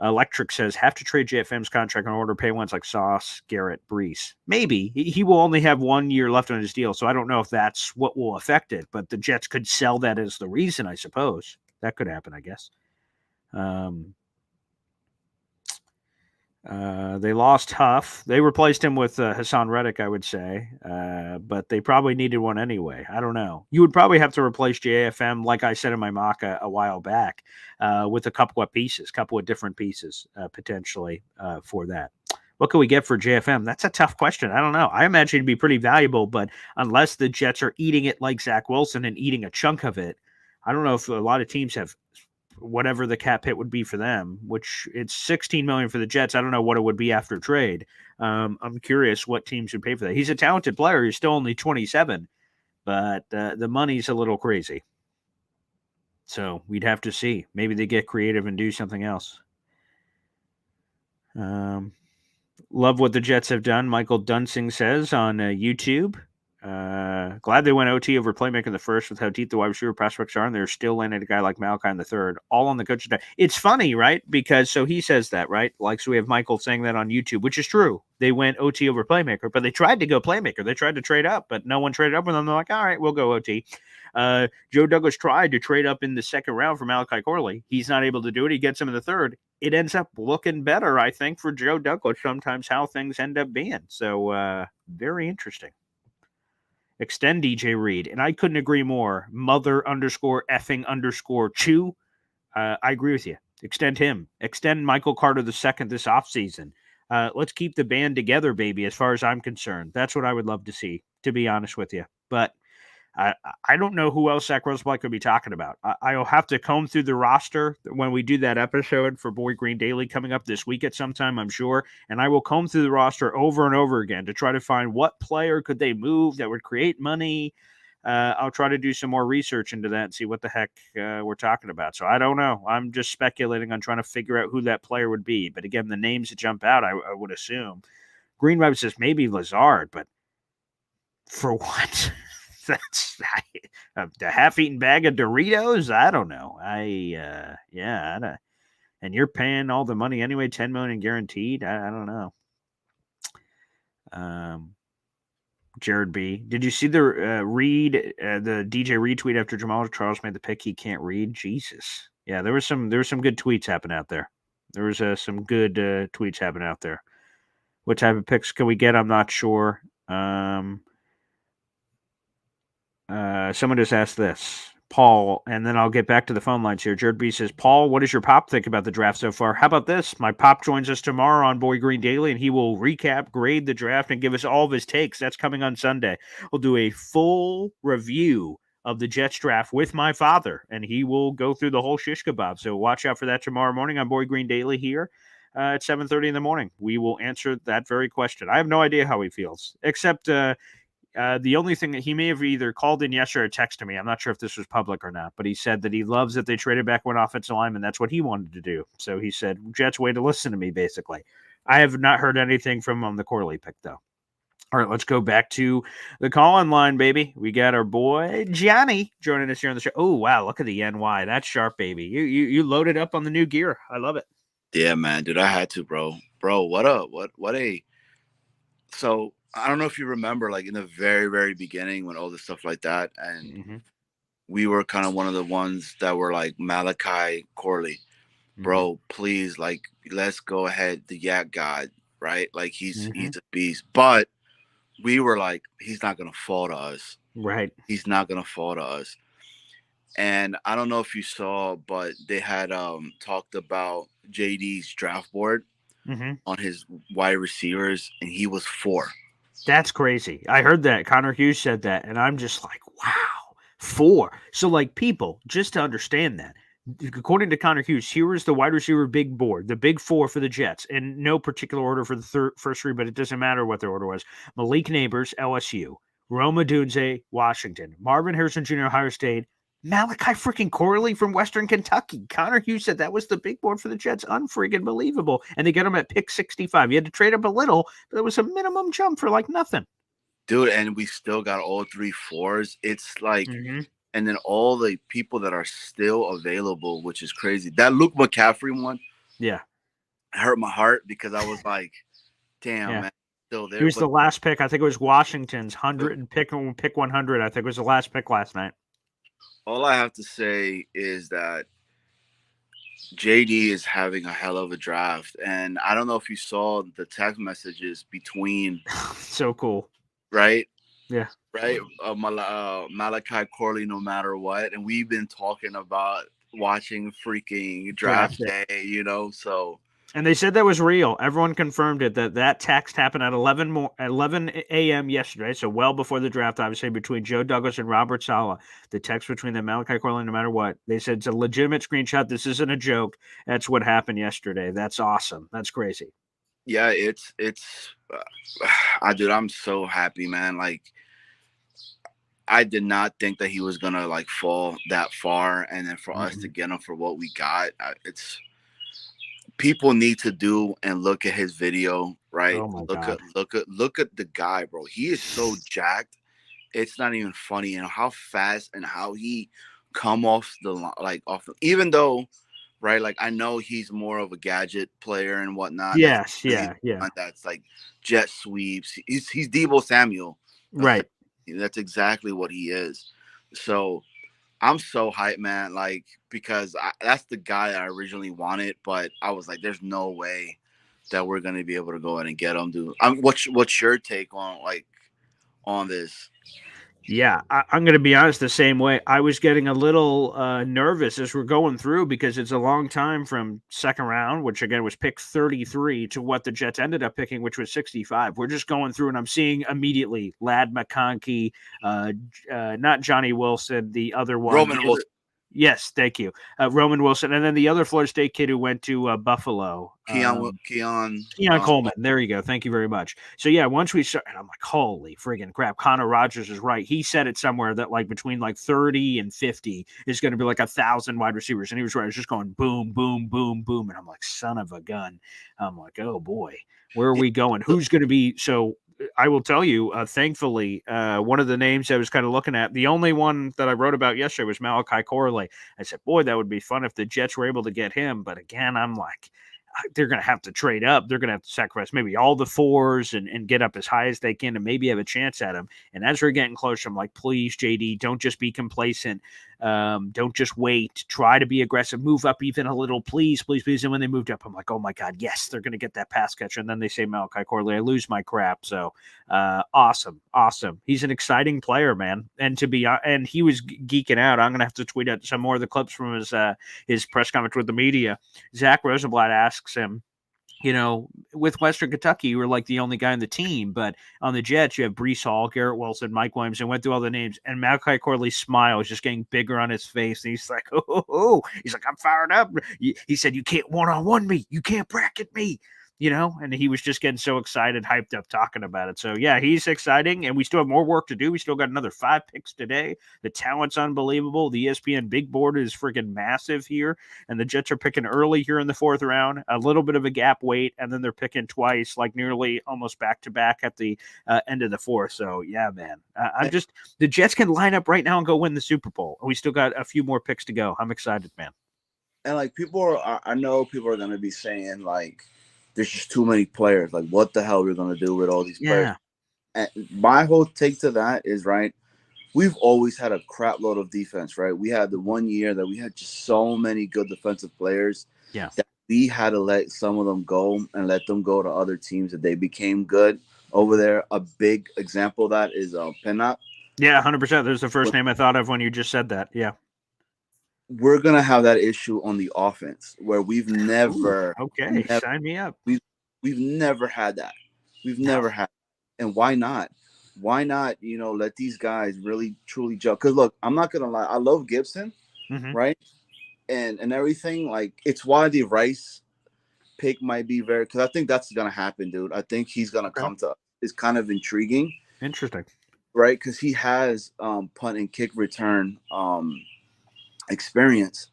Electric says, have to trade JFM's contract in order to pay ones like Sauce, Garrett, Brees. Maybe. He will only have 1 year left on his deal, so I don't know if that's what will affect it, but the Jets could sell that as the reason, I suppose. That could happen, I guess. They lost Huff. They replaced him with Hassan Reddick, I would say, but they probably needed one anyway. I don't know. You would probably have to replace JFM, like I said in my mock a while back, with a couple of different pieces potentially for that. What can we get for JFM? That's a tough question. I don't know. I imagine it'd be pretty valuable, but unless the Jets are eating it like Zach Wilson and eating a chunk of it, I don't know if a lot of teams have whatever the cap hit would be for them, which it's $16 million for the Jets. I don't know what it would be after trade. I'm curious what teams would pay for that. He's a talented player. He's still only 27, but the money's a little crazy. So we'd have to see. Maybe they get creative and do something else. Love what the Jets have done. Michael Dunsing says on YouTube. Glad they went OT over playmaker in the first with how deep the wide receiver prospects are, and they're still landing a guy like Malachi in the third, all on the coaching staff. It's funny, right? Because so he says that, right? Like, so we have Michael saying that on YouTube, which is true. They went OT over playmaker, but they tried to go playmaker. They tried to trade up, but no one traded up with them. They're like, all right, we'll go OT. Joe Douglas tried to trade up in the second round for Malachi Corley. He's not able to do it. He gets him in the third. It ends up looking better, I think, for Joe Douglas sometimes how things end up being. So very interesting. Extend DJ Reed. And I couldn't agree more. Mother_effing_chew. I agree with you. Extend him. Extend Michael Carter II this offseason. Let's keep the band together, baby, as far as I'm concerned. That's what I would love to see, to be honest with you. But I don't know who else Zach Roseblatt could be talking about. I'll have to comb through the roster when we do that episode for Boy Green Daily coming up this week at some time, I'm sure. And I will comb through the roster over and over again to try to find what player could they move that would create money. I'll try to do some more research into that and see what the heck we're talking about. So I don't know. I'm just speculating on trying to figure out who that player would be. But again, the names that jump out, I would assume. Green Rabbit says maybe Lazard, but for what? That's the half-eaten bag of Doritos. I don't know. And you're paying all the money anyway, $10 million guaranteed. I don't know. Jared B. Did you see the the DJ Reed tweet after Jamal Charles made the pick? He can't read. Jesus. Yeah, there was some good tweets happening out there. There was some good tweets happening out there. What type of picks can we get? I'm not sure. Someone just asked this, Paul, and then I'll get back to the phone lines here. Jared B says, Paul, what does your pop think about the draft so far? How about this? My pop joins us tomorrow on Boy Green Daily, and he will recap, grade the draft, and give us all of his takes. That's coming on Sunday. We'll do a full review of the Jets draft with my father, and he will go through the whole shish kebab. So watch out for that tomorrow morning on Boy Green Daily here at 7:30 in the morning. We will answer that very question. I have no idea how he feels, except the only thing that he may have either called in yesterday or texted me. I'm not sure if this was public or not, but he said that he loves that they traded back one offensive lineman. That's what he wanted to do. So he said, Jets, way to listen to me, basically. I have not heard anything from him on the Corley pick, though. All right, let's go back to the call-in line, baby. We got our boy Johnny joining us here on the show. Oh, wow, look at the NY. That's sharp, baby. You loaded up on the new gear. I love it. Yeah, man, dude, I had to, bro. Bro, what a – so – I don't know if you remember, like in the very, very beginning when all this stuff like that, and we were kind of one of the ones that were like Malachi Corley, bro. Please, like, let's go ahead, the Yak God, right? Like he's a beast, but we were like, he's not gonna fall to us, right? He's not gonna fall to us. And I don't know if you saw, but they had talked about JD's draft board on his wide receivers, and he was 4. That's crazy. I heard that. Connor Hughes said that, and I'm just like, wow, 4. So, like, people, just to understand that, according to Connor Hughes, here is the wide receiver big board, the big 4 for the Jets, in no particular order for the first 3, but it doesn't matter what their order was. Malik Neighbors, LSU. Rome Odunze, Washington. Marvin Harrison Jr., Ohio State. Malachi freaking Corley from Western Kentucky. Connor Hughes said that was the big board for the Jets. Unfreaking believable. And they got him at pick 65. You had to trade up a little, but it was a minimum jump for like nothing. Dude, and we still got all 3 4s. It's like, and then all the people that are still available, which is crazy. That Luke McCaffrey one, hurt my heart because I was like, damn, man, still there. He was the last pick. I think it was Washington's 100 and pick 100. I think it was the last pick last night. All I have to say is that JD is having a hell of a draft, and I don't know if you saw the text messages between. So cool, right? Yeah, right. Malachi Corley, no matter what, and we've been talking about watching freaking draft day, so. And they said that was real. Everyone confirmed it, that text happened at 11 a.m. yesterday, so well before the draft, obviously, between Joe Douglas and Robert Saleh. The text between them, Malachi Corley, no matter what. They said it's a legitimate screenshot. This isn't a joke. That's what happened yesterday. That's awesome. That's crazy. Yeah, dude, I'm so happy, man. Like, I did not think that he was going to, like, fall that far, and then for us to get him for what we got, people need to do and look at his video, right? Oh my God. Look at the guy, bro. He is so jacked. It's not even funny, how fast and how he come off even though, right? Like, I know he's more of a gadget player and whatnot. Yes, yeah. That's like jet sweeps. He's Deebo Samuel. Right. That's exactly what he is. So I'm so hyped, man. Like, because that's the guy that I originally wanted, but I was like, there's no way that we're gonna be able to go in and get him, dude. What's your take on this? Yeah, I'm going to be honest the same way. I was getting a little nervous as we're going through because it's a long time from second round, which again was pick 33, to what the Jets ended up picking, which was 65. We're just going through, and I'm seeing immediately Lad McConkey, not Johnny Wilson, the other one. Roman Wilson. Yes, thank you. Roman Wilson. And then the other Florida State kid who went to Buffalo. Keon Coleman. There you go. Thank you very much. So, yeah, once we start, and I'm like, holy friggin' crap. Connor Rogers is right. He said it somewhere that, like, between, 30 and 50 is going to be, 1,000 wide receivers. And he was right. It was just going boom, boom, boom, boom. And I'm like, son of a gun. I'm like, oh, boy. Where are we going? Who's going to be – so – I will tell you, thankfully, one of the names I was kind of looking at, the only one that I wrote about yesterday was Malachi Corley. I said, boy, that would be fun if the Jets were able to get him. But again, I'm like, they're going to have to trade up. They're going to have to sacrifice maybe all the fours and get up as high as they can and maybe have a chance at him. And as we're getting closer, I'm like, please, JD, don't just be complacent. Don't just wait. Try to be aggressive. Move up even a little, please, please, please. And when they moved up, I'm like, oh my God, yes, they're going to get that pass catcher. And then they say Malachi Corley. I lose my crap. So awesome. He's an exciting player, man. And and he was geeking out. I'm going to have to tweet out some more of the clips from his press conference with the media. Zach Rosenblatt asks him, with Western Kentucky, you were like the only guy on the team, but on the Jets, you have Breece Hall, Garrett Wilson, Mike Williams, and went through all the names. And Malachi Corley's smile is just getting bigger on his face. And he's like, oh. He's like, I'm fired up. He said, you can't one-on-one me. You can't bracket me. And he was just getting so excited, hyped up, talking about it. So, yeah, he's exciting, and we still have more work to do. We still got another 5 picks today. The talent's unbelievable. The ESPN big board is freaking massive here, and the Jets are picking early here in the 4th round, a little bit of a gap wait, and then they're picking twice, like nearly almost back-to-back at the end of the 4th. So, yeah, man, the Jets can line up right now and go win the Super Bowl. We still got a few more picks to go. I'm excited, man. And, I know people are going to be saying, there's just too many players. Like, what the hell are we going to do with all these players? And my whole take to that is, right, we've always had a crap load of defense, right? We had the one year that we had just so many good defensive players that we had to let some of them go and let them go to other teams that they became good over there. A big example of that is Pinnock. Yeah, 100%. There's the first name I thought of when you just said that. Yeah. We're going to have that issue on the offense where we've never. Sign me up. We've never had that. We've never had. And why not? Why not, let these guys really, truly jump? Because, look, I'm not going to lie. I love Gibson, right? And everything. Like, it's why the Rice pick might be because I think that's going to happen, dude. I think he's going to come to us. It's kind of intriguing. Interesting. Right? Because he has punt and kick return experience.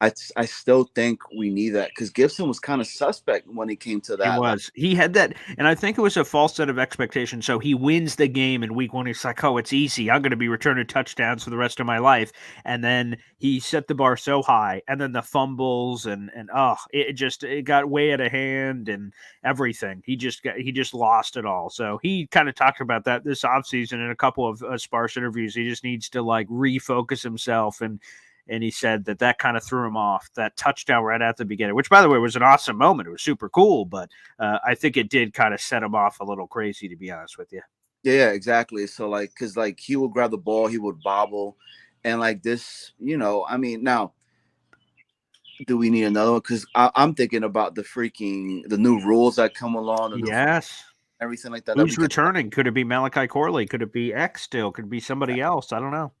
I still think we need that because Gibson was kind of suspect when he came to that. He was. He had that, and I think it was a false set of expectations. So he wins the game in week 1. He's like, oh, it's easy. I'm going to be returning touchdowns for the rest of my life. And then he set the bar so high, and then the fumbles and it got way out of hand and everything. He just lost it all. So he kind of talked about that this offseason in a couple of sparse interviews. He just needs to refocus himself and and he said that kind of threw him off. That touchdown right at the beginning, which by the way was an awesome moment. It was super cool, but I think it did kind of set him off a little crazy, to be honest with you. Yeah, exactly. So like, cause like he would grab the ball, he would bobble, and like this, I mean, now do we need another one? Cause I'm thinking about the new rules that come along, Yes. Everything like that. Who's returning? Could it be Malachi Corley? Could it be X still? Could it be somebody else? I don't know.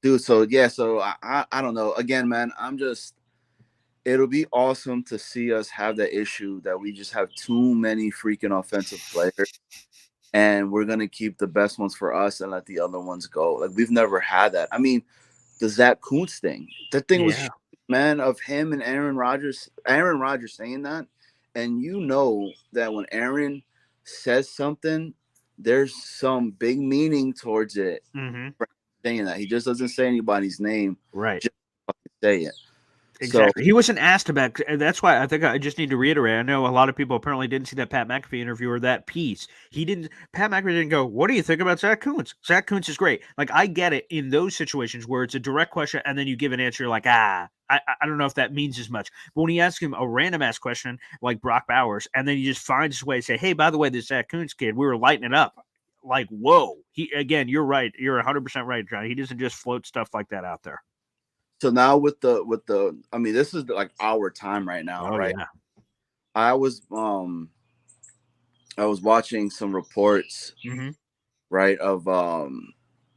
Dude, so I don't know. Again, man, it'll be awesome to see us have that issue that we just have too many freaking offensive players, and we're gonna keep the best ones for us and let the other ones go. Like we've never had that. I mean, the Zach Kuntz thing. That thing was, man, of him and Aaron Rodgers saying that, and that when Aaron says something, there's some big meaning towards it. For saying that, he just doesn't say anybody's name, right? Just say it. Exactly. So, he wasn't asked about. That's why I think I just need to reiterate. I know a lot of people apparently didn't see that Pat McAfee interview or that piece. Pat McAfee didn't go, "What do you think about Zach Kuntz? Zach Kuntz is great." Like I get it in those situations where it's a direct question and then you give an answer. You're like, I don't know if that means as much. But when you ask him a random ass question like Brock Bowers, and then he just finds his way to say, "Hey, by the way, this Zach Kuntz kid, we were lighting it up." Like, whoa. You're right. You're 100% right, John. He doesn't just float stuff like that out there. So now with the, I mean, this is like our time right now, right? Yeah. I was watching some reports, right, of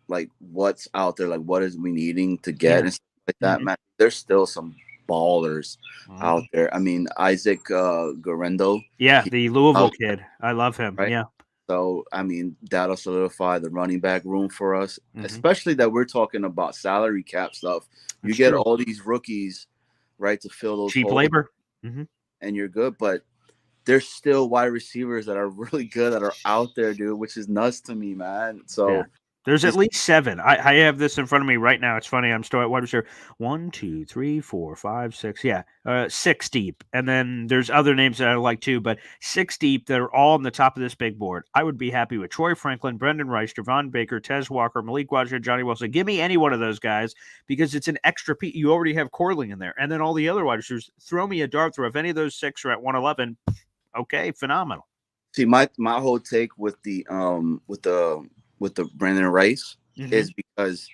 like what's out there, like what is we needing to get and stuff like that. Man, there's still some ballers out there. I mean, Isaac Guerrero. Yeah, the Louisville kid. I love him. Right? Yeah. So, I mean, that'll solidify the running back room for us, especially that we're talking about salary cap stuff. You get all these rookies, right, to fill those cheap holes, labor, and you're good. But there's still wide receivers that are really good that are out there, dude, which is nuts to me, man. So there's at least 7. I have this in front of me right now. It's funny. I'm still at wide receiver 1, 2, 3, 4, 5, 6. Yeah, 6 deep. And then there's other names that I like too, but 6 deep that are all on the top of this big board. I would be happy with Troy Franklin, Brendan Rice, Javon Baker, Tez Walker, Malik Wajda, Johnny Wilson. Give me any one of those guys because it's an extra piece. You already have Corley in there, and then all the other wide receivers. Throw me a dart throw. If any of those 6 are at 111, okay, phenomenal. See, my whole take with the Brendan Rice is because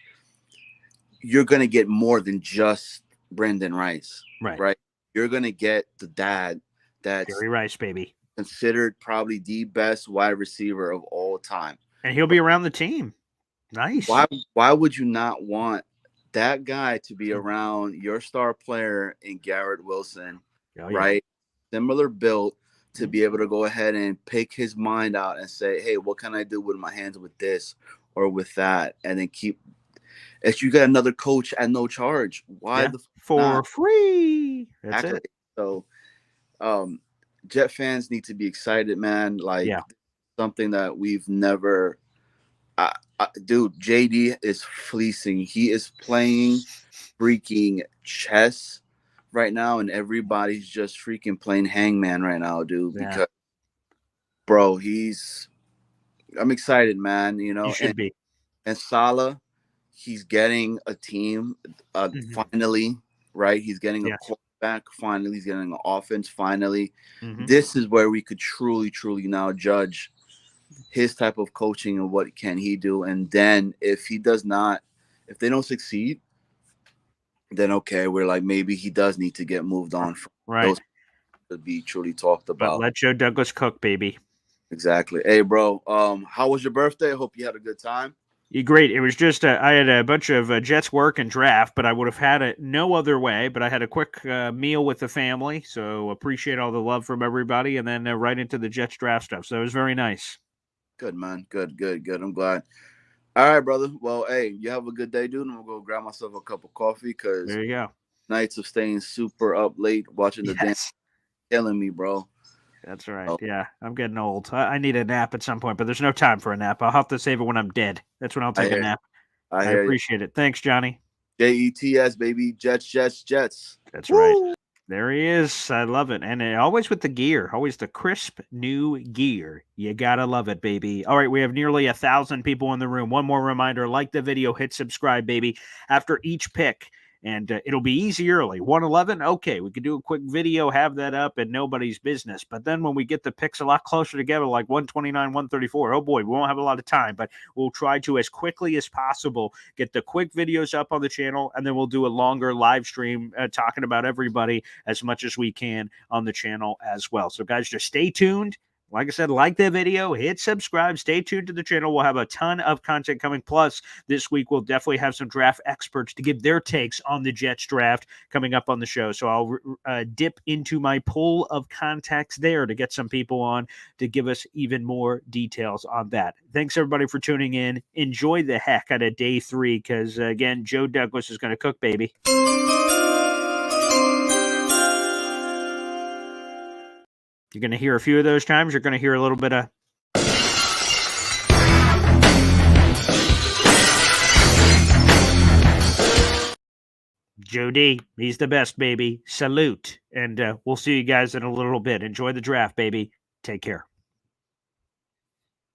you're going to get more than just Brendan Rice, right? You're going to get the dad that's Jerry Rice, baby, considered probably the best wide receiver of all time. And he'll be around the team. Nice. Why would you not want that guy to be around your star player in Garrett Wilson, right? Similar build, to be able to go ahead and pick his mind out and say, hey, what can I do with my hands with this or with that? And then if you get another coach at no charge, why for free? That's exactly. it. So Jet fans need to be excited, man. Like something that we've never dude, JD is fleecing. He is playing freaking chess right now, and everybody's just freaking playing hangman right now, dude. Because, bro, I'm excited, man. You know, you should be. And Salah, he's getting a team finally, right? He's getting a quarterback finally. He's getting an offense finally. This is where we could truly, truly now judge his type of coaching and what can he do. And then if they don't succeed, then okay, we're like, maybe he does need to get moved on from those to be truly talked about. But let Joe Douglas cook, baby. Exactly. Hey, bro, how was your birthday? I hope you had a good time. Great. It was just I had a bunch of Jets work and draft, but I would have had it no other way. But I had a quick meal with the family, so appreciate all the love from everybody, and then right into the Jets draft stuff. So it was very nice. Good, man. Good. I'm glad. All right, brother. Well, hey, you have a good day, dude. And I'm going to go grab myself a cup of coffee because there you go. Nights of staying super up late watching the dance killing me, bro. That's right. Yeah, I'm getting old. I need a nap at some point, but there's no time for a nap. I'll have to save it when I'm dead. That's when I'll take a nap. I appreciate it. Thanks, Johnny. JETS, baby. Jets. That's right. There he is. I love it. And always with the gear, always the crisp new gear. You got to love it, baby. All right, we have nearly 1,000 people in the room. One more reminder, like the video, hit subscribe, baby. After each pick, And it'll be easy early. 111, okay, we could do a quick video, have that up, and nobody's business. But then when we get the picks a lot closer together, like 129, 134, oh boy, we won't have a lot of time. But we'll try to, as quickly as possible, get the quick videos up on the channel, and then we'll do a longer live stream talking about everybody as much as we can on the channel as well. So guys, just stay tuned. Like I said, like the video, hit subscribe, stay tuned to the channel. We'll have a ton of content coming. Plus, this week we'll definitely have some draft experts to give their takes on the Jets draft coming up on the show. So I'll dip into my pool of contacts there to get some people on to give us even more details on that. Thanks, everybody, for tuning in. Enjoy the heck out of day 3 because, again, Joe Douglas is going to cook, baby. You're going to hear a few of those times. You're going to hear a little bit of... Joe D, he's the best, baby. Salute. And we'll see you guys in a little bit. Enjoy the draft, baby. Take care.